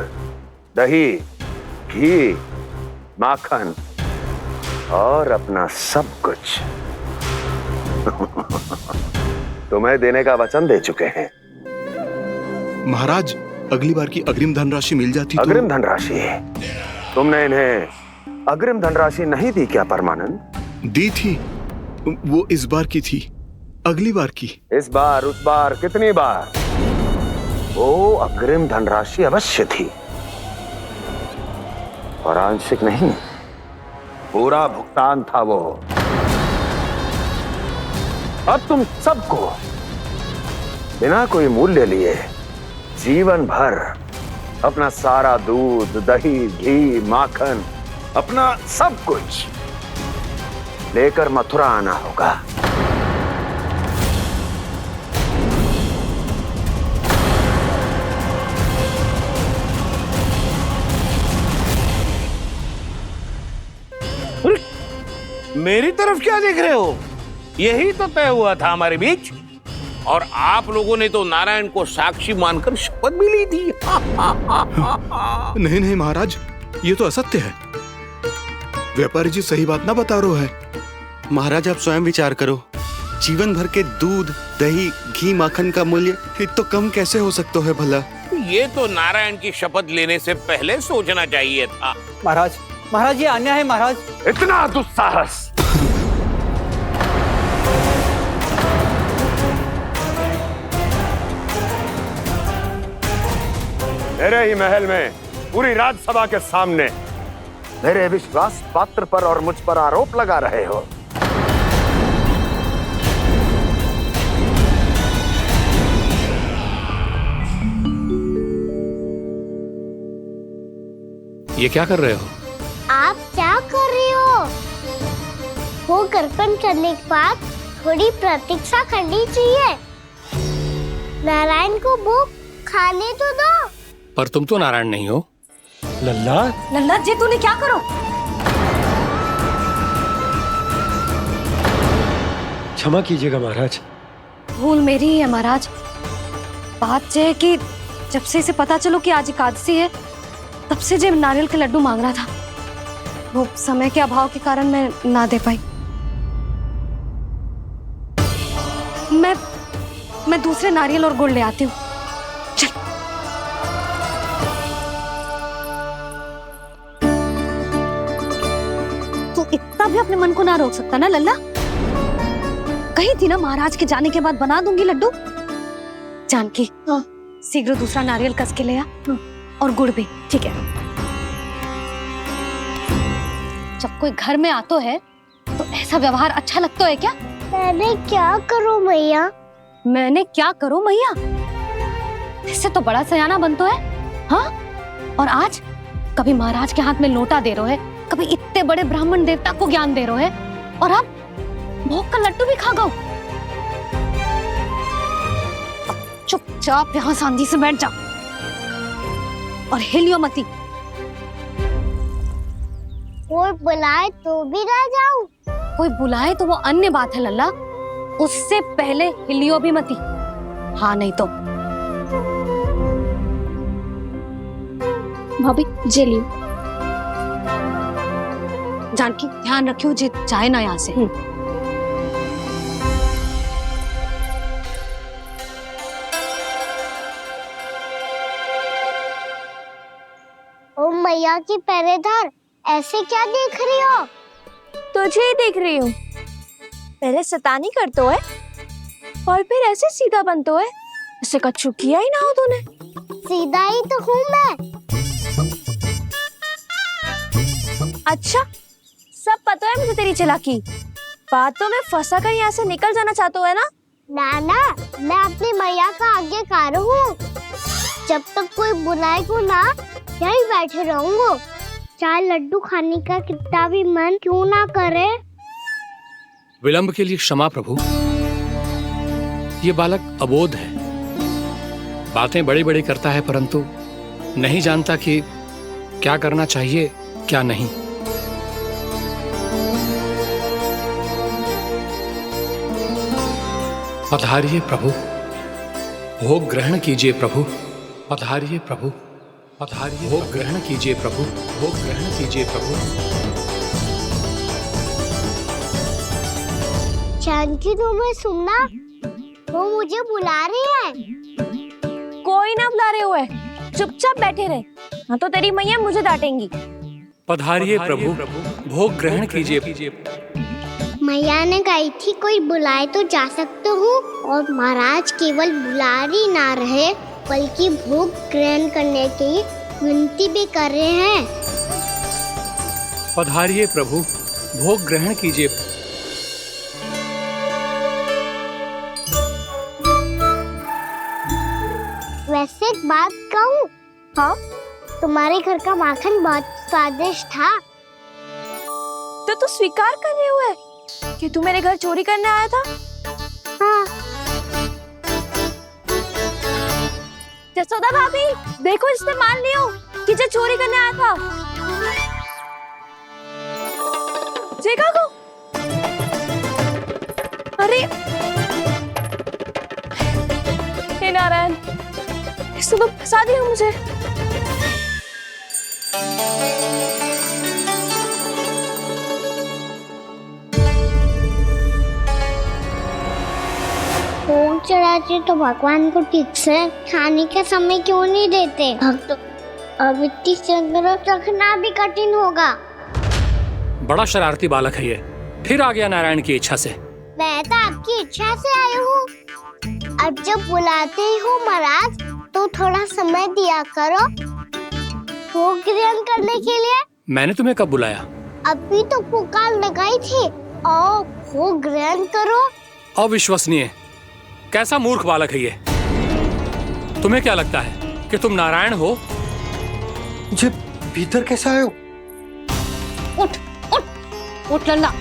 दही, घी, माखन और अपना सब कुछ तुम्हें देने का वचन दे चुके हैं। महाराज, अगली बार की अग्रिम धनराशि मिल जाती तो। अग्रिम धनराशि? तुमने इन्हें अग्रिम धनराशि नहीं दी क्या परमानंद? दी थी, वो इस बार की थी, अगली बार की। इस बार, उस बार, कितनी बार? वो अग्रिम धनराशि अवश्य थी, और आंशिक नहीं, पूरा भुगतान था वो। अब तुम सबको बिना कोई मूल्य लिए जीवन भर अपना सारा दूध, दही, घी, माखन अपना सब कुछ लेकर मथुरा आना होगा। मेरी तरफ क्या देख रहे हो? यही तो तय हुआ था हमारे बीच, और आप लोगों ने तो नारायण को साक्षी मानकर शपथ भी ली थी। नहीं नहीं महाराज, ये तो असत्य है। व्यापारी जी सही बात ना बता रहे है। महाराज आप स्वयं विचार करो, जीवन भर के दूध, दही, घी, माखन का मूल्य तो कम कैसे हो सकता है भला? ये तो नारायण की शपथ लेने से पहले सोचना चाहिए था। महाराज ये अन्याय है महाराज। इतना दुस्साहस! मेरे ही महल में पूरी राजसभा के सामने मेरे विश्वास पात्र पर और मुझ पर आरोप लगा रहे हो। ये क्या कर रहे हो? आप क्या कर रहे हो? वो कर्पण करने के बाद थोड़ी प्रतीक्षा करनी चाहिए। नारायण को भूख खाने तो दो। पर तुम तो नारायण नहीं हो। लल्ला, लल्ला जी तूने क्या करो? क्षमा कीजिएगा महाराज। भूल मेरी ही है महाराज। बात ये है कि जब से इसे पता चलो कि आज एकादशी है, तब से जब नारियल के लड्डू मांग रहा था, वो समय के अभाव के कारण मैं ना दे पाई। मैं दूसरे नारियल और गुड़ ले आती हूँ। चल। तू इतना भी अपने मन को ना रोक सकता ना लल्ला? कही थी ना महाराज के जाने के बाद बना दूंगी लड्डू। जानकी, शीघ्र दूसरा नारियल कस के ले आ, और गुड़ भी। ठीक है। जब कोई घर में आता है तो ऐसा व्यवहार अच्छा लगता है क्या? मैंने क्या करूं मैया? मैंने क्या करूं मैया? इससे तो बड़ा सयाना बनतो है। हाँ? और आज कभी महाराज के हाथ में लोटा दे रहे है, कभी इतने बड़े ब्राह्मण देवता को ज्ञान दे रहे है, और अब भोग का लड्डू भी खा गो। चुपचाप यहाँ शांति से बैठ जा और हिलियो मती। कोई बुलाए तो भी ना जाऊं? कोई बुलाए तो वो अन्य बात है लल्ला, उससे पहले हिलियो भी मती। हाँ नहीं तो। भाभी जे लियो। जानकी ध्यान रखियो जे जाए ना यहाँ से। ओ मैया की पहरेदार, ऐसे क्या देख रही हो? तुझे ही देख रही हूँ। पहले शैतानी करतो है और फिर ऐसे सीधा बनतो है, ऐसे कछु किया ही ना हो तूने। सीधा ही तो हूँ मैं। अच्छा, सब पता है मुझे तेरी चालाकी। बातों में फंसा कर यहाँ से निकल जाना चाहते है ना? नाना, मैं अपनी मैया का आज्ञाकार हूँ। जब तक कोई बुलाएगा ना, यहीं बैठे रहूंगा। चाहे लड्डू खाने का कितना भी मन क्यों ना करे। विलंब के लिए क्षमा प्रभु। ये बालक अबोध है, बातें बड़ी बड़ी करता है, परंतु नहीं जानता कि क्या करना चाहिए क्या नहीं। पधारिए प्रभु, भोग ग्रहण कीजिए प्रभु। पधारिए प्रभु, पधारिए। भोग ग्रहण कीजिए प्रभु, भोग ग्रहण कीजिए प्रभु। जानकी, तुम्हें सुनना, वो मुझे बुला रही है। कोई ना बुला रहे हुए, चुपचाप बैठे रहे, हाँ तो तेरी मैया मुझे डांटेंगी। पधारिए प्रभु, भोग ग्रहण कीजिए। मैया ने कही थी कोई बुलाए तो जा सकते हूँ, और महाराज केवल बुला ही ना रहे बल्कि भोग ग्रहण करने की विनती भी कर रहे हैं। पधारिए प्रभु, भोग ग्रहण कीजिए। वैसे एक बात कहूँ? हाँ? तुम्हारे घर का माखन बहुत स्वादिष्ट था। तो तू स्वीकार कर रहे हुए कि तू मेरे घर चोरी करने आया था? हाँ। जसोदा भाभी, देखो इसने मान लियो कि जो चोरी करने आया था। देखा को? अरे हे नारायण, इसने तो फंसा दिया मुझे। भोग चढ़ाते तो भगवान को ठीक से खाने का समय क्यों नहीं देते? भक्त अब इतनी संग्रह रखना भी कठिन होगा। बड़ा शरारती बालक है ये, फिर आ गया नारायण की इच्छा से। मैं तो आपकी इच्छा से आई हूँ। अब जब बुलाते ही हो महाराज तो थोड़ा समय दिया करो भोग ग्रहण करने के लिए। मैंने तुम्हें कब बुलाया? अभी तो पुकार लगाई थी और भोग ग्रहण करो। अविश्वसनीय, कैसा मूर्ख बालक है ये। तुम्हें क्या लगता है कि तुम नारायण हो? जी भीतर कैसे आए हो? उठ उठ उठ लल्ला।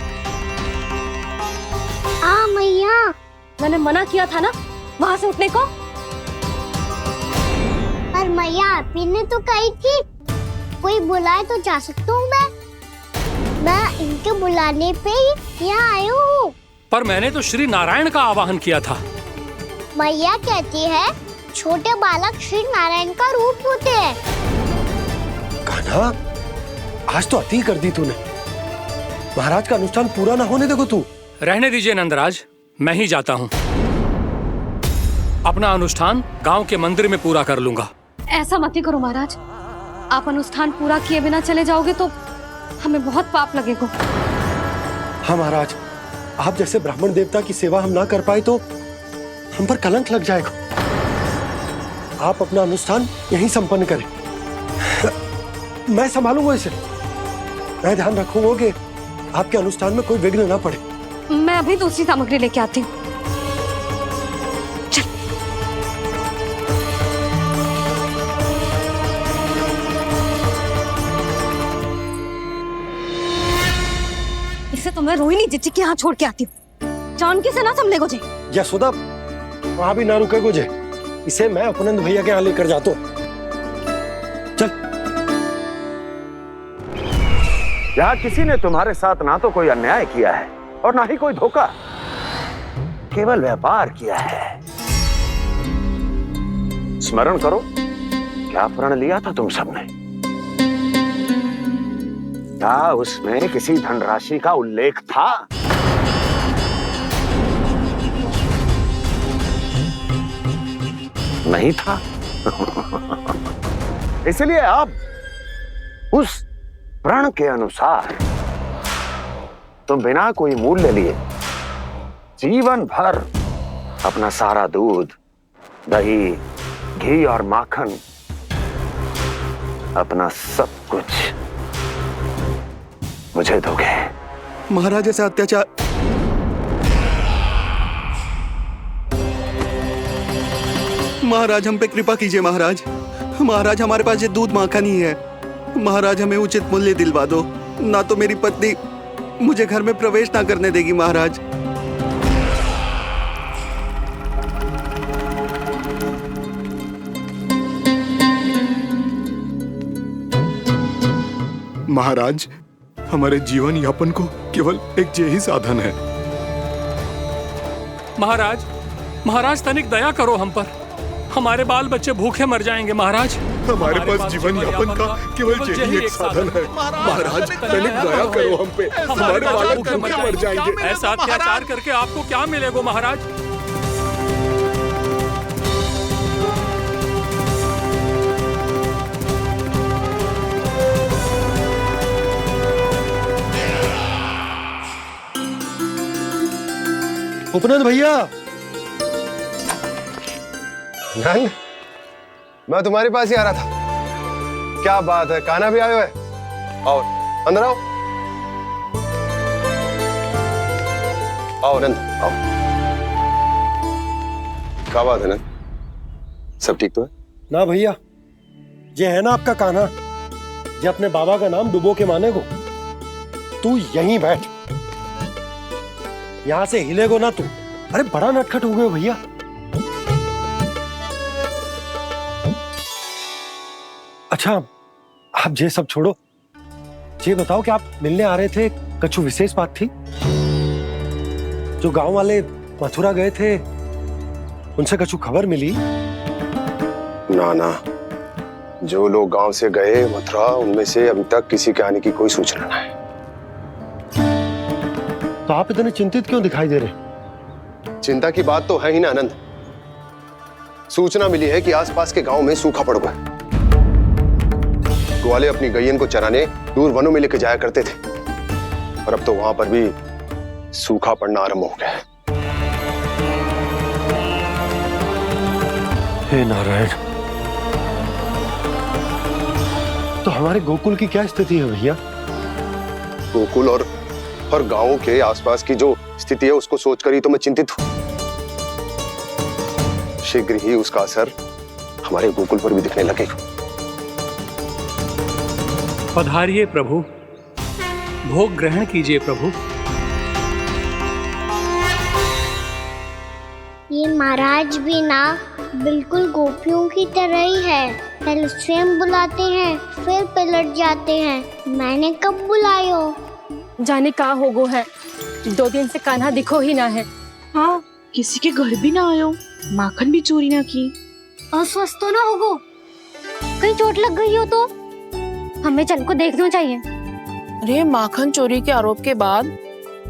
मैया, मैंने मना किया था ना वहाँ से उठने को। पर मैया आपी ने तो कही थी कोई बुलाए तो जा सकता हूँ मैं इनके बुलाने पे ही यहाँ आई हूँ। पर मैंने तो श्री नारायण का आवाहन किया था। मैया कहती है छोटे बालक श्री नारायण का रूप होते हैं। कान्हा, आज तो अति कर दी तूने। महाराज का अनुष्ठान पूरा ना होने देखो तू। रहने दीजिए नंदराज, मैं ही जाता हूँ। अपना अनुष्ठान गांव के मंदिर में पूरा कर लूंगा। ऐसा मत ही करो महाराज, आप अनुष्ठान पूरा किए बिना चले जाओगे तो हमें बहुत पाप लगेगा। हाँ महाराज, आप जैसे ब्राह्मण देवता की सेवा हम ना कर पाए तो हम पर कलंक लग जाएगा। आप अपना अनुष्ठान यहीं संपन्न करें, मैं संभालूंगा इसे। मैं ध्यान रखूंगा कि आपके अनुष्ठान में कोई विघ्न ना पड़े। मैं अभी दूसरी सामग्री लेके आती हूँ। इसे तो मैं रोहिणी जीजी के यहाँ छोड़ के आती हूँ। जानकी से ना संभले गुजे। यशोदा, वहां भी ना रुके गुजे। इसे मैं अपनंद भैया के यहाँ लेकर जाता हूँ। चल। यहाँ किसी ने तुम्हारे साथ ना तो कोई अन्याय किया है और ना ही कोई धोखा, केवल व्यापार किया है। स्मरण करो, क्या प्रण लिया था तुम सबने? क्या उसमें किसी धनराशि का उल्लेख था? नहीं था। इसलिए अब उस प्रण के अनुसार तुम बिना कोई मूल्य लिए जीवन भर अपना सारा दूध, दही, घी और माखन, अपना सब कुछ मुझे दोगे। महाराज ऐसा अत्याचार। महाराज हम पे कृपा कीजिए। महाराज, महाराज हमारे पास ये दूध माखन ही है। महाराज हमें उचित मूल्य दिलवा दो, ना तो मेरी पत्नी मुझे घर में प्रवेश ना करने देगी। महाराज महाराज, हमारे जीवन यापन को केवल एक यही साधन है। महाराज, महाराज तनिक दया करो हम पर। हमारे बाल बच्चे भूखे मर जाएंगे महाराज। हमारे पास जीवन यापन का केवल यही एक साधन है। महाराज तनिक दया करो हम पे, हमारे बालक भूखे मर जाएंगे। ऐसा अत्याचार करके आपको क्या मिलेगा महाराज? उपनंद भैया। नंद, मैं तुम्हारे पास ही आ रहा था। क्या बात है, कान्हा भी आए हुए? आओ अंदर आओ। आओ नंद आओ। क्या बात है नंद, सब ठीक तो है? ना भैया, ये है ना आपका कान्हा, ये अपने बाबा का नाम डुबो के माने को। तू यहीं बैठ, यहां से हिलेगो ना तू। अरे बड़ा नटखट हो गए हो भैया। अच्छा आप ये सब छोड़ो, ये बताओ कि आप मिलने आ रहे थे, कछु विशेष बात थी? जो गांव वाले मथुरा गए थे उनसे कछु खबर मिली? ना ना, जो लोग गांव से गए मथुरा, उनमें से अभी तक किसी के आने की कोई सूचना नहीं है। तो आप इतने चिंतित क्यों दिखाई दे रहे? चिंता की बात तो है ही ना आनंद। सूचना मिली है कि आसपास के गांव में सूखा पड़ गया। ग्वाले अपनी गैयन को चराने दूर वनों में लेके जाया करते थे, और अब तो वहां पर भी सूखा पड़ना आरंभ हो गया है। हे नारायण, तो हमारे गोकुल की क्या स्थिति है भैया? गोकुल और गांवों के आसपास की जो स्थिति है उसको सोचकर ही तो मैं चिंतित हूं। शीघ्र ही उसका असर हमारे गोकुल पर भी दिखने लगेगा। पधारिए प्रभु, भोग ग्रहण कीजिए प्रभु। ये महाराज भी ना बिल्कुल गोपियों की तरह ही है। पहले स्वयं बुलाते हैं, फिर पलट जाते हैं। मैंने कब बुलाए हो? जाने का होगो है, 2 दिन से कान्हा दिखो ही ना है। हाँ, किसी के घर भी ना आयो, माखन भी चोरी ना की। अस्वस्थ तो ना होगो, कहीं चोट लग गई हो तो? हमें चल को देखना चाहिए। अरे माखन चोरी के आरोप के बाद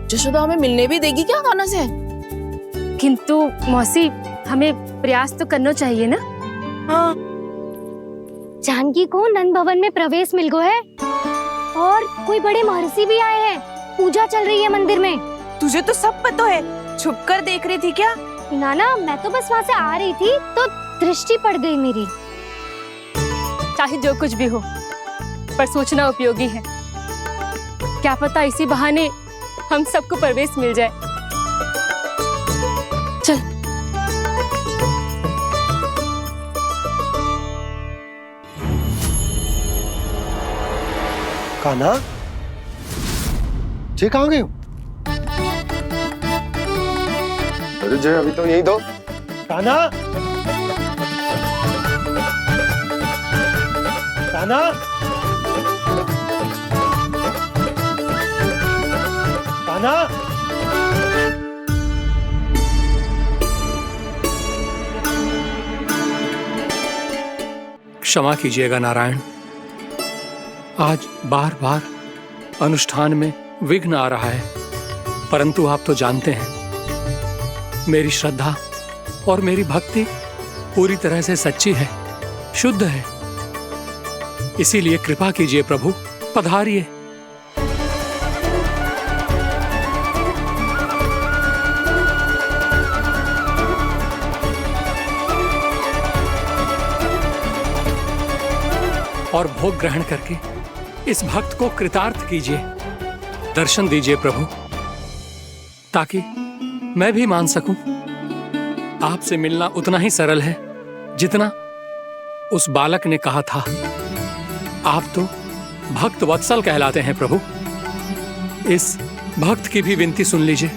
जशोदा हमें मिलने भी देगी क्या कान्हा से? किंतु मौसी, हमें प्रयास तो करना चाहिए ना। हाँ। जानकी को नंद भवन में प्रवेश मिल गो है, और कोई बड़े महर्षि भी आए हैं। पूजा चल रही है मंदिर में। तुझे तो सब पता है, छुप कर देख रही थी क्या? नाना, मैं तो बस वहाँ से आ रही थी तो दृष्टि पड़ गई मेरी। चाहे जो कुछ भी हो, पर सूचना उपयोगी है। क्या पता इसी बहाने हम सबको प्रवेश मिल जाए। चल। कान्हा, जे कहाँ गए हो? अरे जय, अभी तो यही दो। कान्हा, कान्हा, कान्हा। क्षमा कीजिएगा नारायण, आज बार बार अनुष्ठान में विघ्न आ रहा है, परंतु आप तो जानते हैं मेरी श्रद्धा और मेरी भक्ति पूरी तरह से सच्ची है, शुद्ध है। इसीलिए कृपा कीजिए प्रभु, पधारिए। और भोग ग्रहण करके इस भक्त को कृतार्थ कीजिए। दर्शन दीजिए प्रभु, ताकि मैं भी मान सकूं। आपसे मिलना उतना ही सरल है जितना उस बालक ने कहा था। आप तो भक्त वत्सल कहलाते हैं प्रभु। इस भक्त की भी विनती सुन लीजिए।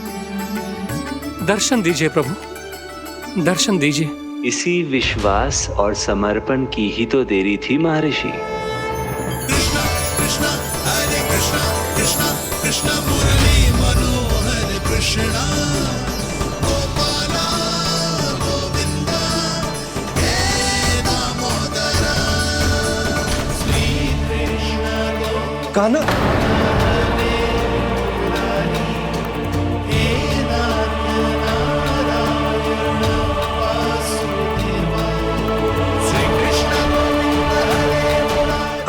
दर्शन दीजिए प्रभु, दर्शन दीजिए। इसी विश्वास और समर्पण की ही तो देरी थी महर्षि। कृष्णा कृष्णा हरे कृष्णा, कृष्णा कृष्णा मुरली मनोहर कृष्णा, गोपाला गोविंदा हे दामोदरा, श्री कृष्ण। कान्हा,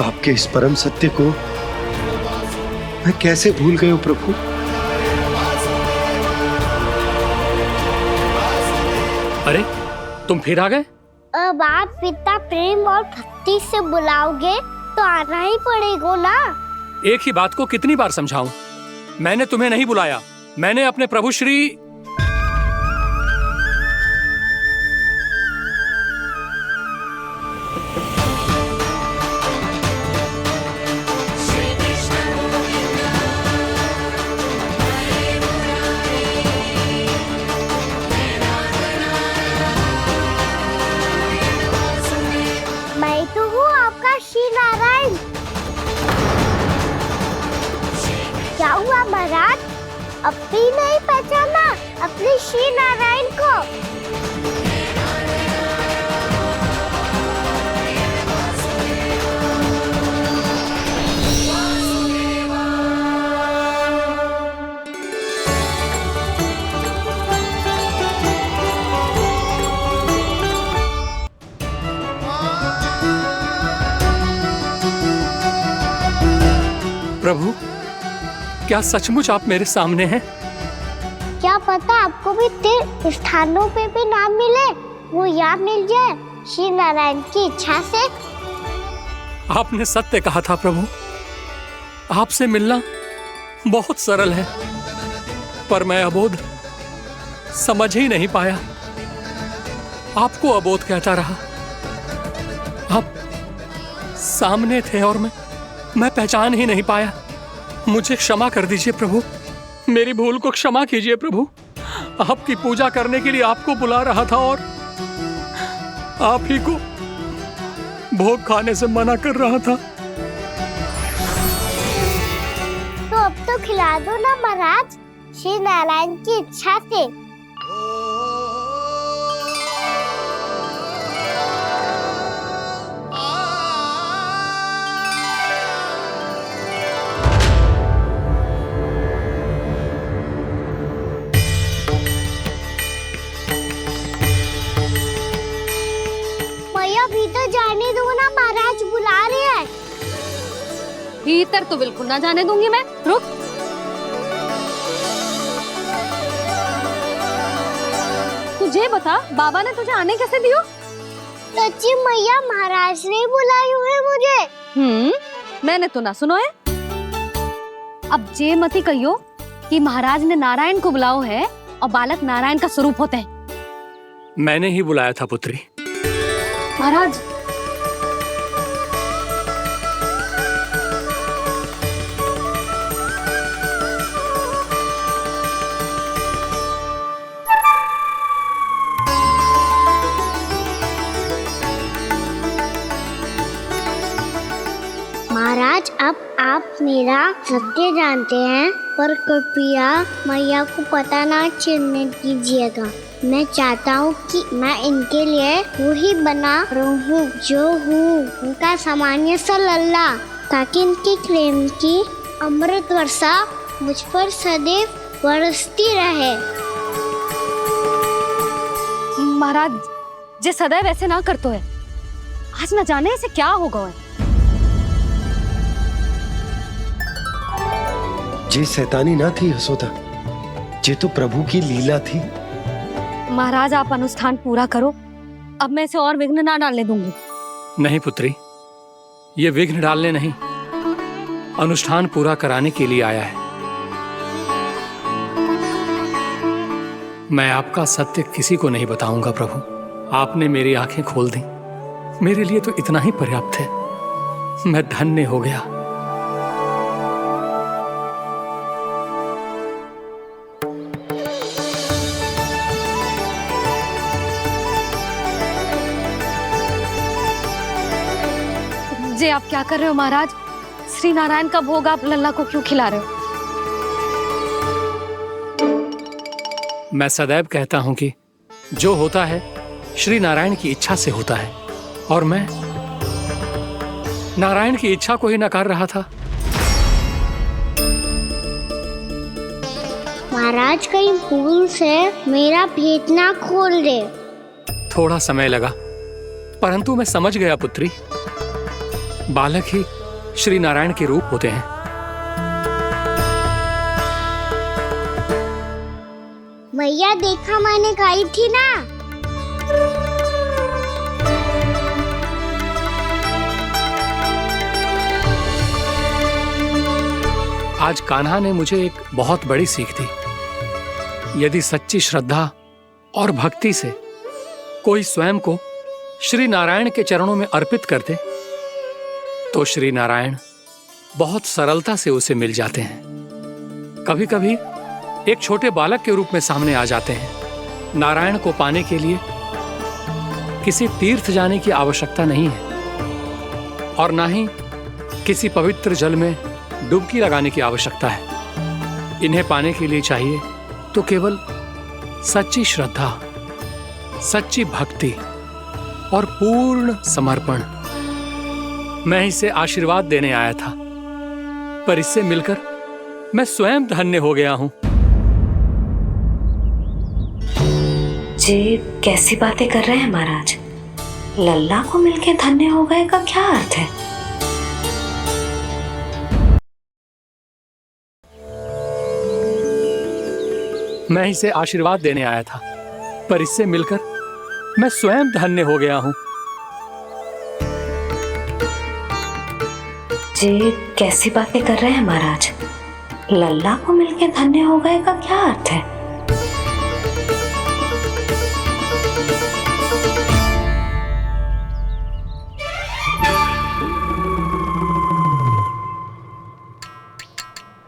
आपके इस परम सत्य को मैं कैसे भूल गया प्रभु? अरे तुम फिर आ गए? अब आप इतना प्रेम और भक्ति से बुलाओगे तो आना ही पड़ेगा ना। एक ही बात को कितनी बार समझाऊं? मैंने तुम्हें नहीं बुलाया, मैंने अपने प्रभु श्री अब भी नहीं पहचाना अपने श्री नारायण को? प्रभु, क्या सचमुच आप मेरे सामने हैं? क्या पता आपको भी तीर्थ स्थानों पे भी नाम मिले, वो यहाँ मिल जाए श्री नारायण की इच्छा से। आपने सत्य कहा था प्रभु, आपसे मिलना बहुत सरल है, पर मैं अबोध समझ ही नहीं पाया। आपको अबोध कहता रहा। आप सामने थे और मैं पहचान ही नहीं पाया। मुझे क्षमा कर दीजिए प्रभु, मेरी भूल को क्षमा कीजिए प्रभु। आपकी पूजा करने के लिए आपको बुला रहा था और आप ही को भोग खाने से मना कर रहा था। तो अब तो खिला दो ना महाराज, श्री नारायण की इच्छा से। भीतर जाने दो ना, महाराज बुला रहे हैं। भीतर तो बिल्कुल ना जाने दूंगी मैं। रुक। तुझे बता, बाबा ने तुझे आने कैसे दियो? सच्ची मैया, महाराज ने बुलाई हुई मुझे। मैंने तो ना सुनो है। अब जे मती कहियो कि महाराज ने नारायण को बुलाओ है और बालक नारायण का स्वरूप होते हैं। मैंने ही बुलाया था पुत्री। महाराज, महाराज अब आप मेरा सत्य जानते हैं, पर कृपया मैया को पता ना चलने दीजिएगा। मैं चाहता हूँ कि मैं इनके लिए वही बना रहूँ जो हूँ, उनका सामान्य सा लल्ला, ताकि इनके प्रेम की अमृत वर्षा मुझ पर सदैव बरसती रहे। महाराज, जे सदैव ऐसे ना करतो है, आज न जाने इसे क्या होगा है। जे शैतानी ना थी यशोदा, जे तो प्रभु की लीला थी। महाराज, आप अनुष्ठान पूरा करो, अब मैं इसे और विघ्न ना डालने दूंगी। नहीं पुत्री, ये विघ्न डालने नहीं, अनुष्ठान पूरा कराने के लिए आया है। मैं आपका सत्य किसी को नहीं बताऊंगा प्रभु। आपने मेरी आंखें खोल दी, मेरे लिए तो इतना ही पर्याप्त है। मैं धन्य हो गया। जे आप क्या कर रहे हो महाराज? श्री नारायण का भोग आप लल्ला को क्यों खिला रहे हो? मैं सदैव कहता हूं कि जो होता है श्री नारायण की इच्छा से होता है, और मैं नारायण की इच्छा को ही नकार रहा था। महाराज, कहीं भूल से मेरा भेद ना खोल दे। थोड़ा समय लगा, परंतु मैं समझ गया पुत्री। बालक ही श्री नारायण के रूप होते हैं। मैया, देखा मैंने कही थी ना। आज कान्हा ने मुझे एक बहुत बड़ी सीख दी। यदि सच्ची श्रद्धा और भक्ति से कोई स्वयं को श्री नारायण के चरणों में अर्पित कर दे, तो श्री नारायण बहुत सरलता से उसे मिल जाते हैं। कभी कभी एक छोटे बालक के रूप में सामने आ जाते हैं। नारायण को पाने के लिए किसी तीर्थ जाने की आवश्यकता नहीं है, और ना ही किसी पवित्र जल में डुबकी लगाने की आवश्यकता है। इन्हें पाने के लिए चाहिए तो केवल सच्ची श्रद्धा, सच्ची भक्ति और पूर्ण समर्पण। मैं इसे आशीर्वाद देने आया था, पर इससे मिलकर मैं स्वयं धन्य हो गया हूं। जी कैसी बातें कर रहे हैं महाराज? लल्ला को मिलके धन्य हो गए का क्या अर्थ है? मैं इसे आशीर्वाद देने आया था, पर इससे मिलकर मैं स्वयं धन्य हो गया हूं। जी कैसी बातें कर रहे हैं महाराज? लल्ला को मिलके धन्य हो गए का क्या अर्थ है?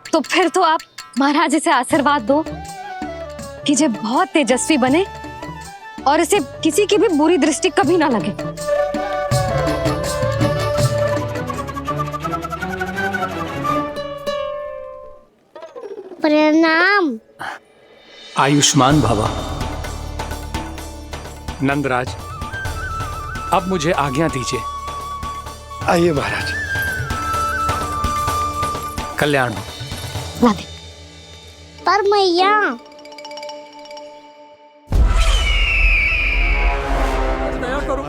तो फिर तो आप महाराज इसे आशीर्वाद दो कि ये बहुत तेजस्वी बने और इसे किसी की भी बुरी दृष्टि कभी ना लगे। प्रणाम। आयुष्मान भवा। नंदराज, अब मुझे आज्ञा दीजिए। आइए महाराज। कल्याण हो। पर मैया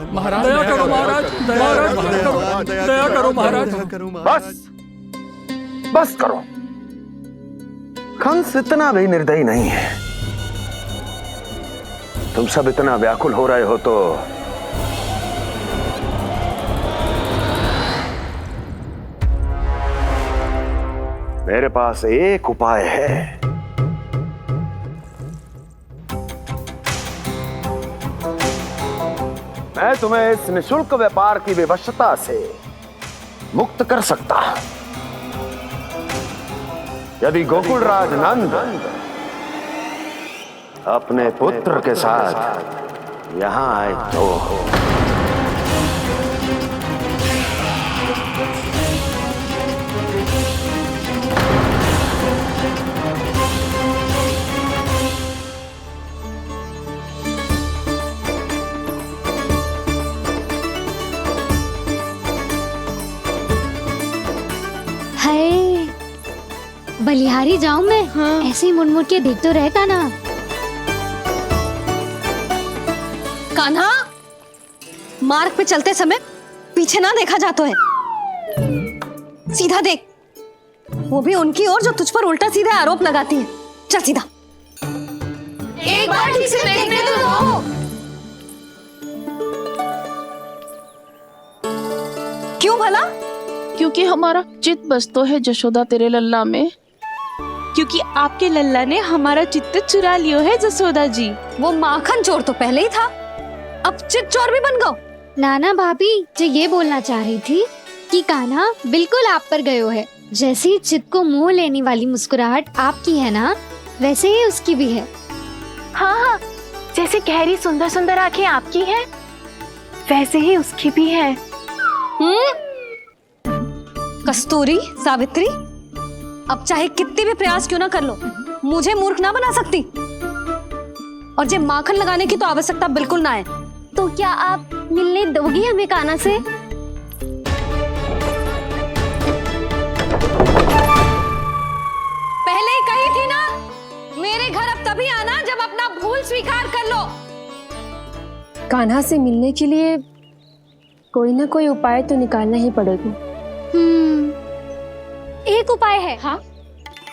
महाराज, दया करो महाराज, दया करो महाराज। बस करो। कंस इतना भी निर्दयी नहीं है। तुम सब इतना व्याकुल हो रहे हो तो मेरे पास एक उपाय है। मैं तुम्हें इस निशुल्क व्यापार की विवशता से मुक्त कर सकता। यदि गोकुलराज नंद अपने पुत्र के साथ यहां आए तो हाय, बलिहारी जाऊं मैं? हाँ। ऐसे ही मुड़ के देख तो रहे कान्हा। कान्हा, मार्ग पे चलते समय पीछे ना देखा जाता है, सीधा देख। वो भी उनकी ओर जो तुझ पर उल्टा सीधा आरोप लगाती है। चल सीधा। एक बार ठीक से देखने तो दो। क्यों भला? क्योंकि हमारा चित्त बसतो है जशोदा तेरे लल्ला में। क्योंकि आपके लल्ला ने हमारा चित्त चुरा लियो है जसोदा जी। वो माखन चोर तो पहले ही था, अब चित्त चोर भी बन गो। नाना भाभी जो ये बोलना चाह रही थी कि कान्हा बिल्कुल आप पर गयो है। जैसे ही चित्त को मोह लेने वाली मुस्कुराहट आपकी है ना, वैसे ही उसकी भी है। हाँ हाँ, जैसे गहरी सुंदर सुंदर आंखें आपकी हैं, वैसे ही उसकी भी है। कस्तूरी, सावित्री, अब चाहे कितने भी प्रयास क्यों ना कर लो, मुझे मूर्ख ना बना सकती। और जे माखन लगाने की तो आवश्यकता बिल्कुल ना है। तो क्या आप मिलने दोगी हमें कान्हा से? पहले ही कही थी ना, मेरे घर अब तभी आना जब अपना भूल स्वीकार कर लो। कान्हा से मिलने के लिए कोई ना कोई उपाय तो निकालना ही पड़ेगा। एक उपाय है। हाँ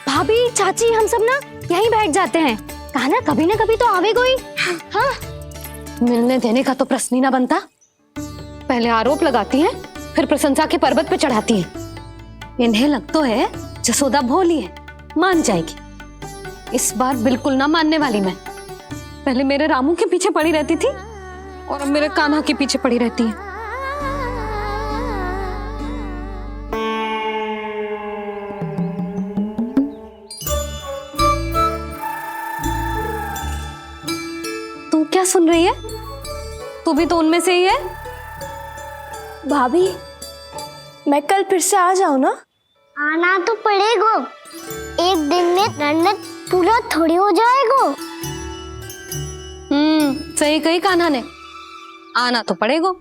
भाभी, चाची, हम सब ना यहीं बैठ जाते हैं। कान्हा कभी ना कभी तो आवेगा ही। हाँ, मिलने देने का तो प्रश्न ही ना बनता। पहले आरोप लगाती हैं, फिर प्रशंसा के पर्वत पे चढ़ाती हैं। इन्हें लगता है जसोदा भोली है, मान जाएगी। इस बार बिल्कुल ना मानने वाली मैं। पहले मेरे रामू के पीछे पड़ी रहती थी और अब मेरे कान्हा के पीछे पड़ी रहती है। तू क्या सुन रही है? तू भी तो उनमें से ही है। भाभी, मैं कल फिर से आ जाऊं ना? आना तो पड़ेगा। एक दिन में रन्नत पूरा थोड़ी हो जाएगा। सही कही कान्हा ने, आना तो पड़ेगा।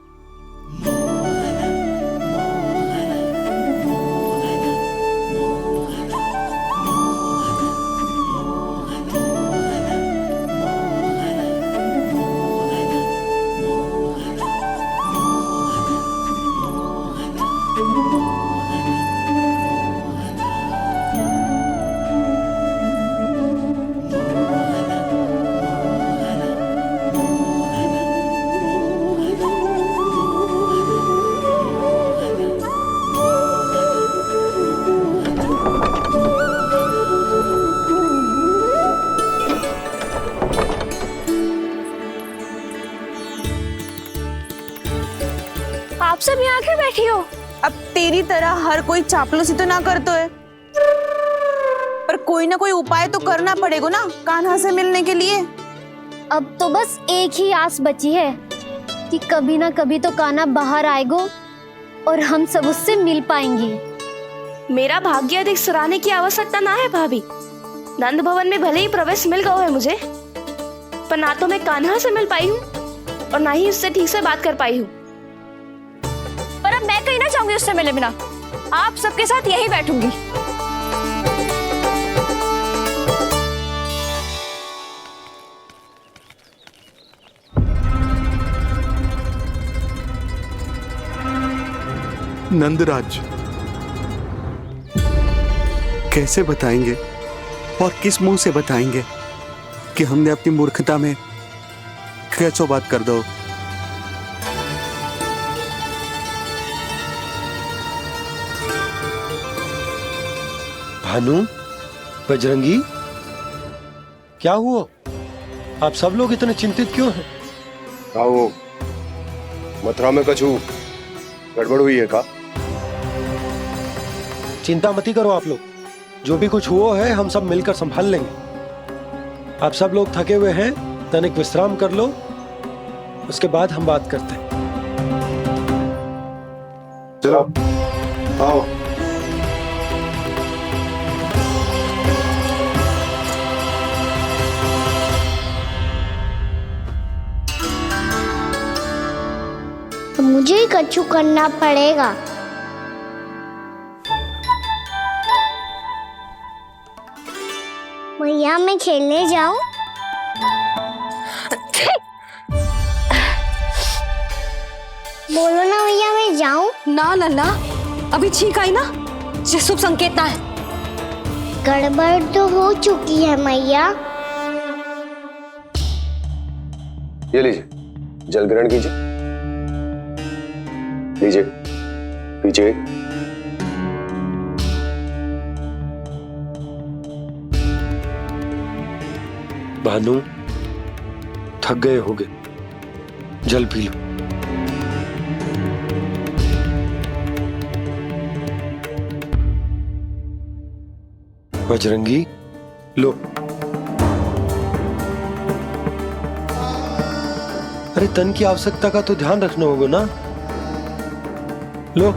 आप सब यहाँ आके बैठी हो? अब तेरी तरह हर कोई चापलूसी तो ना करता है, पर कोई ना कोई उपाय तो करना पड़ेगा ना कान्हा से मिलने के लिए। अब तो बस एक ही आस बची है कि कभी ना कभी तो कान्हा बाहर आएगा और हम सब उससे मिल पाएंगे। मेरा भाग्य अधिक सराहने की आवश्यकता ना है भाभी। नंद भवन में भले ही प्रवेश मिल गया है मुझे, पर ना तो मैं कान्हा से मिल पाई हूँ और ना ही उससे ठीक से बात कर पाई हूँ। पर अब मैं कहीं ना जाऊंगी उससे मिले बिना, आप सबके साथ यहीं बैठूंगी। नंदराज, कैसे बताएंगे और किस मुंह से बताएंगे कि हमने अपनी मूर्खता में कैसो बात कर दो। भानु, बजरंगी, क्या हुआ? आप सब लोग इतने चिंतित क्यों हैं? आओ, मथुरा में कछु गड़बड़ हुई है का? चिंता मती करो आप लोग, जो भी कुछ हुआ है हम सब मिलकर संभाल लेंगे। आप सब लोग थके हुए हैं, तनिक विश्राम कर लो, उसके बाद हम बात करते हैं। चलो आओ। मुझे ही कछु करना पड़ेगा। मैया मैं खेलने जाऊं? बोलो ना भैया मैं जाऊं? ना लल्ला, अभी छींक आई ना, ये शुभ संकेत ना है। गड़बड़ तो हो चुकी है मैया। ये लीजिए, जल ग्रहण कीजिए। लीजिए, पीछे। भानु, थक गए होगे, जल पी लो। बजरंगी, लो। अरे तन की आवश्यकता का तो ध्यान रखना होगा ना, लो।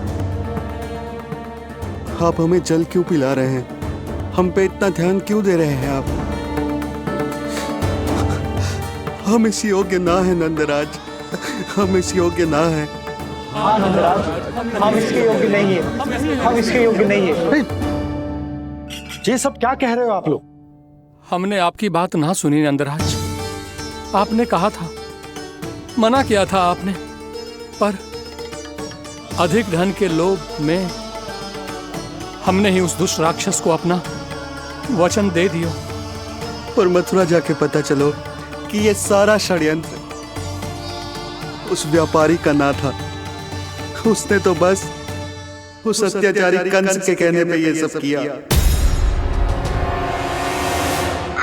आप हमें जल क्यों पिला रहे हैं? हम पे इतना ध्यान क्यों दे रहे हैं आप? हम इस योग्य ना है नंदराज, हम इस योग्य ना है। हाँ नंदराज, हम इसके योग्य नहीं है, हम इसके योग्य नहीं है। ये सब क्या कह रहे हो आप लोग? हमने आपकी बात ना सुनी नंदराज। आपने कहा था, मना किया था आपने, पर अधिक धन के लोभ में हमने ही उस दुष्ट राक्षस को अपना वचन दे दिया। पर मथुरा जाके पता चलो कि ये सारा षड्यंत्र उस व्यापारी का ना था। उसने तो बस उस अत्याचारी कंस के कहने पे ये सब किया।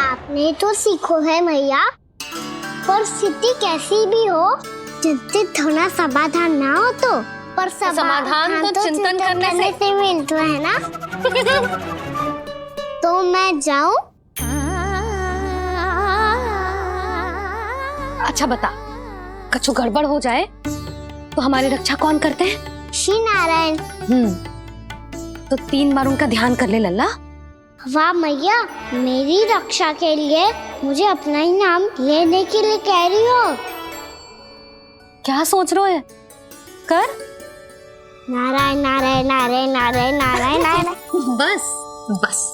आपने तो सीखो है भैया, पर स्थिति कैसी भी हो, चिंतित होना समाधान ना हो तो, पर समाधान तो चिंतन करने से मिलता है ना। तो मैं जाऊं? अच्छा बता, कछु गड़बड़ हो जाए तो हमारी रक्षा कौन करते हैं? श्री नारायण। तो 3 बार उनका ध्यान कर ले लल्ला, वाह मैया, मेरी रक्षा के लिए मुझे अपना ही नाम लेने के लिए कह रही हो? क्या सोच रहे हो? कर। नारायण नारायण नारायण नारायण नारायण नारायण। बस बस।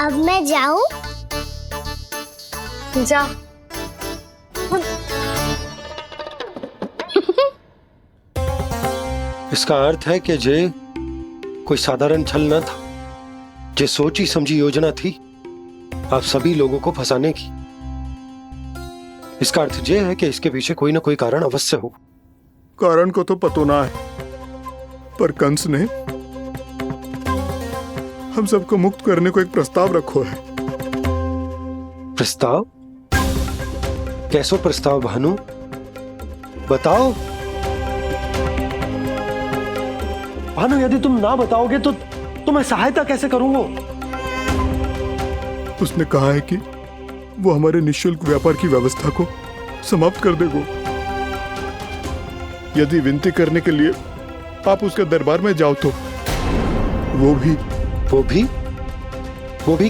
अब मैं जाऊं? जा। इसका अर्थ है कि जे कोई साधारण छल न था, जे सोची समझी योजना थी आप सभी लोगों को फंसाने की। इसका अर्थ ये है कि इसके पीछे कोई ना कोई कारण अवश्य हो। कारण को तो पतो ना है, पर कंस ने हम सबको मुक्त करने को एक प्रस्ताव रखो है। प्रस्ताव? कैसो प्रस्ताव भानु, बताओ। भानु, यदि तुम ना बताओगे तो मैं सहायता कैसे करूंगा? उसने कहा है कि वो हमारे निःशुल्क व्यापार की व्यवस्था को समाप्त कर देगा यदि विनती करने के लिए आप उसके दरबार में जाओ तो। वो भी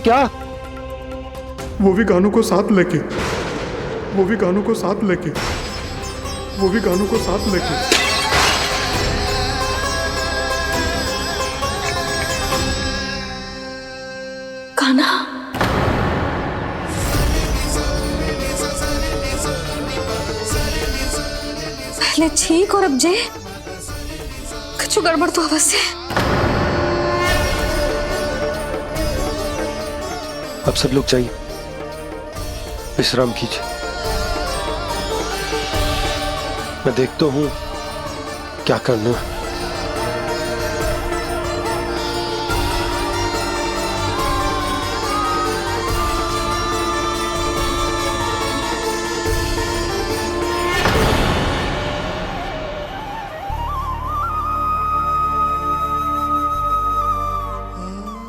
क्या? वो भी कानों को साथ लेके कान्हा। पहले ठीक और अब जे कुछ गड़बड़ तो अवश्य। अब सब लोग जाइए, विश्राम कीजिए। मैं देखता हूं क्या करना है।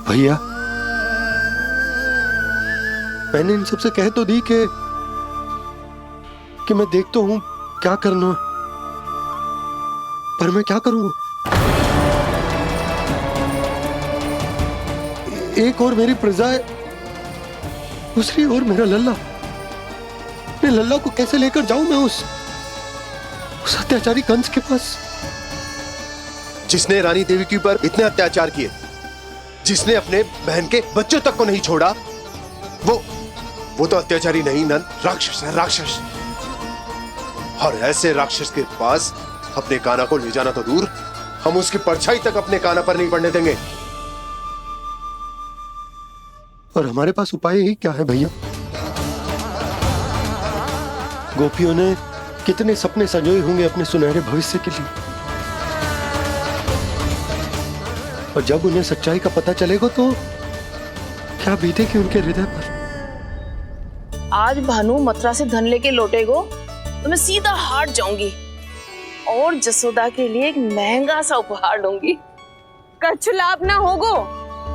भैया, मैंने इन सबसे कह तो दी कि मैं देखता हूं क्या करना है, पर मैं क्या करूंगा? एक और मेरी प्रजा है, दूसरी ओर मेरा लल्ला। मैं लल्ला को कैसे लेकर जाऊं मैं उस अत्याचारी कंस के पास? जिसने रानी देवी के ऊपर इतने अत्याचार किए, जिसने अपने बहन के बच्चों तक को नहीं छोड़ा, वो तो अत्याचारी नहीं नन, राक्षस है, राक्षस। और ऐसे राक्षस के पास अपने कान्हा को ले जाना तो दूर, हम उसकी परछाई तक अपने कान्हा पर नहीं पड़ने देंगे। और हमारे पास उपाय ही क्या है भैया? गोपियों ने कितने सपने संजोए होंगे अपने सुनहरे भविष्य के लिए, और जब उन्हें सच्चाई का पता चलेगा तो क्या बीतेगी उनके हृदय पर? आज भानु मथुरा से धन लेके लौटेगो तो मैं सीधा हाट जाऊंगी और जसोदा के लिए एक महंगा सा उपहार दूंगी। कछु लाभ ना होगो।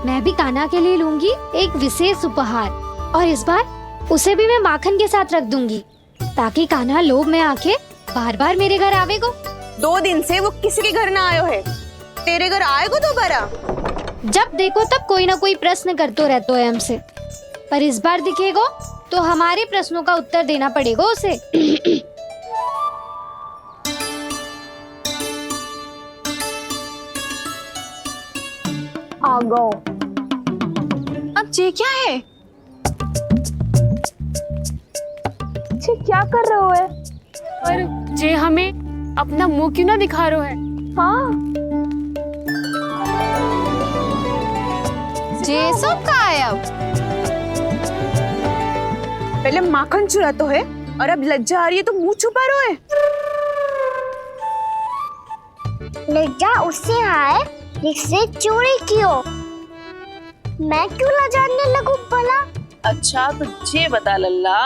मैं भी कान्हा के लिए लूंगी एक विशेष उपहार, और इस बार उसे भी मैं माखन के साथ रख दूंगी, ताकि कान्हा लोभ में आके बार बार मेरे घर आवेगो। 2 दिन से वो किसी के घर ना आयो है, तेरे घर आएगो दोबारा? जब देखो तब कोई ना कोई प्रश्न करते रहते है हमसे, पर इस बार दिखेगो तो हमारे प्रश्नों का उत्तर देना पड़ेगा उसे। आ गो। अब ये क्या है? ये क्या कर रहे हो है? पर जे हमें अपना मुंह क्यों ना दिखा रहे है? हाँ, जे सब का है अब? पहले माखन चुरा तो है और अब लज्जा आ रही है तो मुंह छुपा रहे है। लज्जा उससे आए जिससे चोरी कियो। मैं क्यों लजाने लगूं भला? अच्छा तो ये बता लल्ला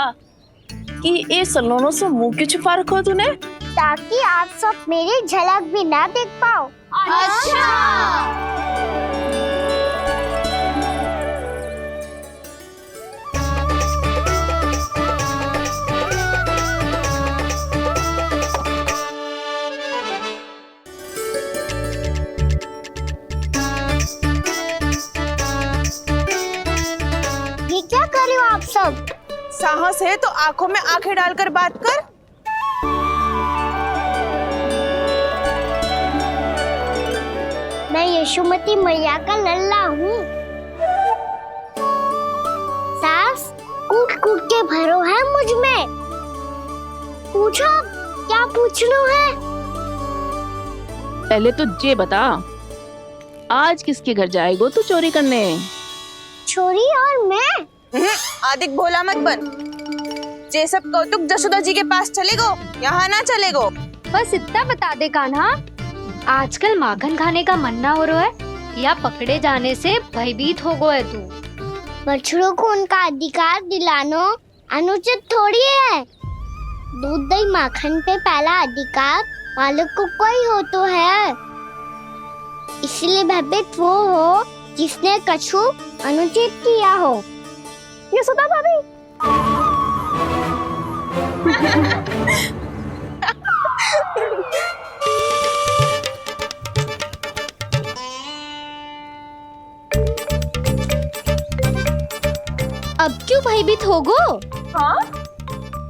कि ये सलोनों से मुंह क्यों छुपा रखो तूने? ताकि आप सब मेरी झलक भी ना देख पाओ। अच्छा। साहस है तो आंखों में आंखें डालकर बात कर। मैं यशोमती मैया का लल्ला हूँ। सास कूट कूट के भरो है मुझ में। पूछो क्या पूछना है। पहले तो ये बता, आज किसके घर जाएगो तू चोरी करने? छोरी और मैं। आदिक भोला मत बन। जे सब कौतुक जशोदा जी के पास चलेगो, यहाँ ना चलेगो। बस इतना बता दे कान्हा, आजकल माखन खाने का मन ना हो रहा है या पकड़े जाने से भयभीत हो गो है तू? बछड़ों को उनका अधिकार दिलानो अनुचित थोड़ी है। दूध दही माखन पे पहला अधिकार मालिक को कोई हो तो है। इसलिए भयभीत वो हो जिसने कछु अनुचित किया हो। यशोदा भाभी। अब क्यों भयभीत हो गो? हाँ?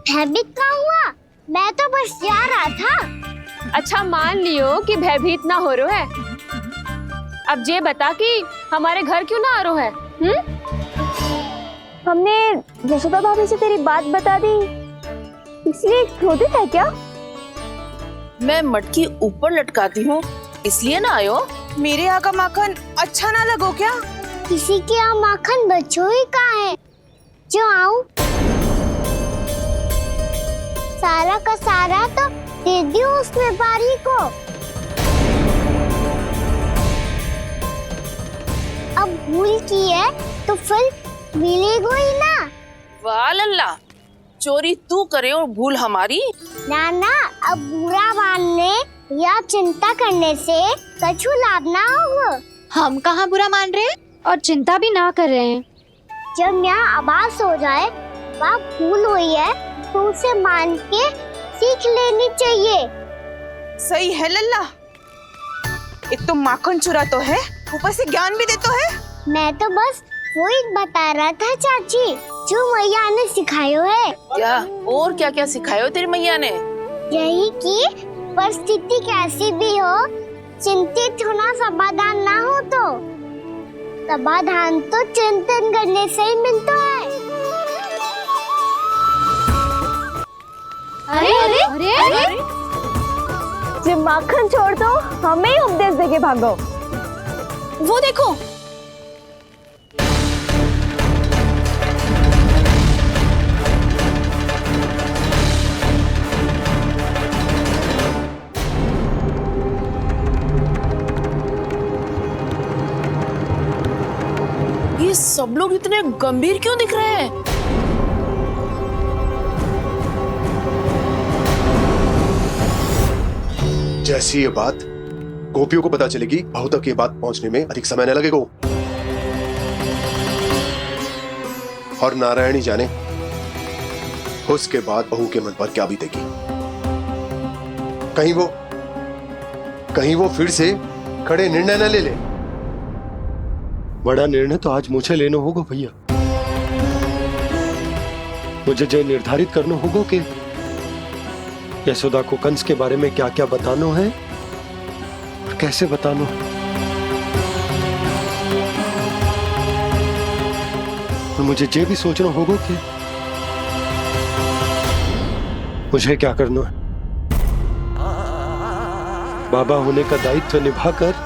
भयभीत क्या हुआ? मैं तो बस जा रहा था। अच्छा मान लियो कि भयभीत ना हो रहा है। अब ये बता कि हमारे घर क्यों ना आ रहा है? हमने यशोदा भाभी से तेरी बात बता दी, इसलिए क्रोधित है क्या? मैं मटकी ऊपर लटकाती हूँ इसलिए ना आयो? मेरे यहाँ का माखन अच्छा ना लगो क्या? किसी के यहाँ माखन बच्चों ही कहाँ है जो आऊं? सारा का सारा तो दे दियो उस व्यापारी को। अब भूल की है तो फिर मिलेगो ही ना। वाह लल्ला, चोरी तू करे और भूल हमारी। ना ना, अब बुरा मानने या चिंता करने से कछु लाभ ना होगा। हम कहाँ बुरा मान रहे हैं और चिंता भी ना कर रहे हैं। जब यहाँ आभास हो जाए वहाँ भूल हुई है तो उसे मान के सीख लेनी चाहिए। सही है लल्ला। एक तो माखन चुरा तो है, ऊपर से ज्ञान भी दे तो है। मैं तो बस वही बता रहा था चाची जो मैया ने सिखायो है। क्या और क्या क्या सिखायो तेरी मैया ने? यही कि परिस्थिति कैसी भी हो चिंतित होना समाधान ना हो तो समाधान तो चिंतन करने से ही मिलता है। अरे अरे अरे अरे, जब माखन छोड़ दो हमें ही उपदेश देके भागो। वो देखो, ये सब लोग इतने गंभीर क्यों दिख रहे हैं? जैसी ये बात गोपियों को पता चलेगी, बहू तक ये बात पहुंचने में अधिक समय न लगेगा। और नारायणी जाने उसके बाद बहू के मन पर क्या बीतेगी। कहीं वो फिर से खड़े निर्णय न ले ले। बड़ा निर्णय तो आज मुझे लेना होगा भैया। मुझे जो निर्धारित करना होगा कि यशोदा को कंस के बारे में क्या क्या बताना है और कैसे बताना है। और मुझे ये भी सोचना होगा कि मुझे क्या करना है। बाबा होने का दायित्व निभाकर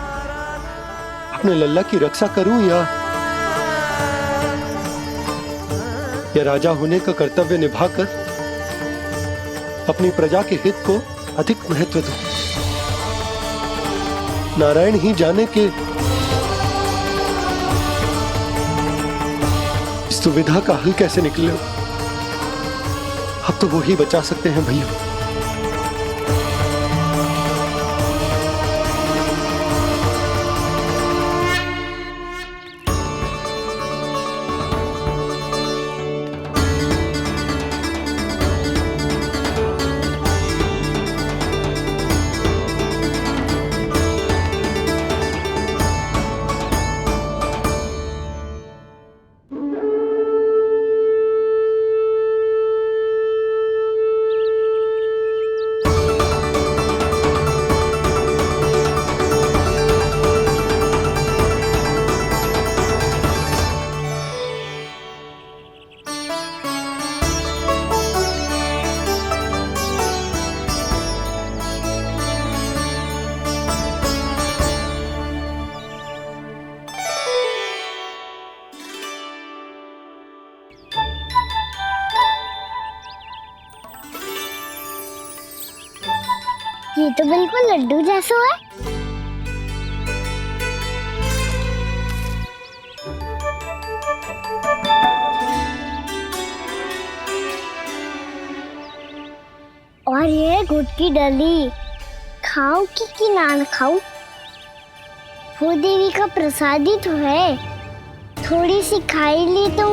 अपने लल्ला की रक्षा करूं या राजा होने का कर्तव्य निभाकर अपनी प्रजा के हित को अधिक महत्व दूं। नारायण ही जाने के इस दुविधा का हल कैसे निकले। अब तो वो ही बचा सकते हैं भैया। ये तो बिल्कुल लड्डू जैसा है। और ये गुड़ की डली खाऊं कि ना खाऊं? वो देवी का प्रसाद ही तो है, थोड़ी सी खाई ली तो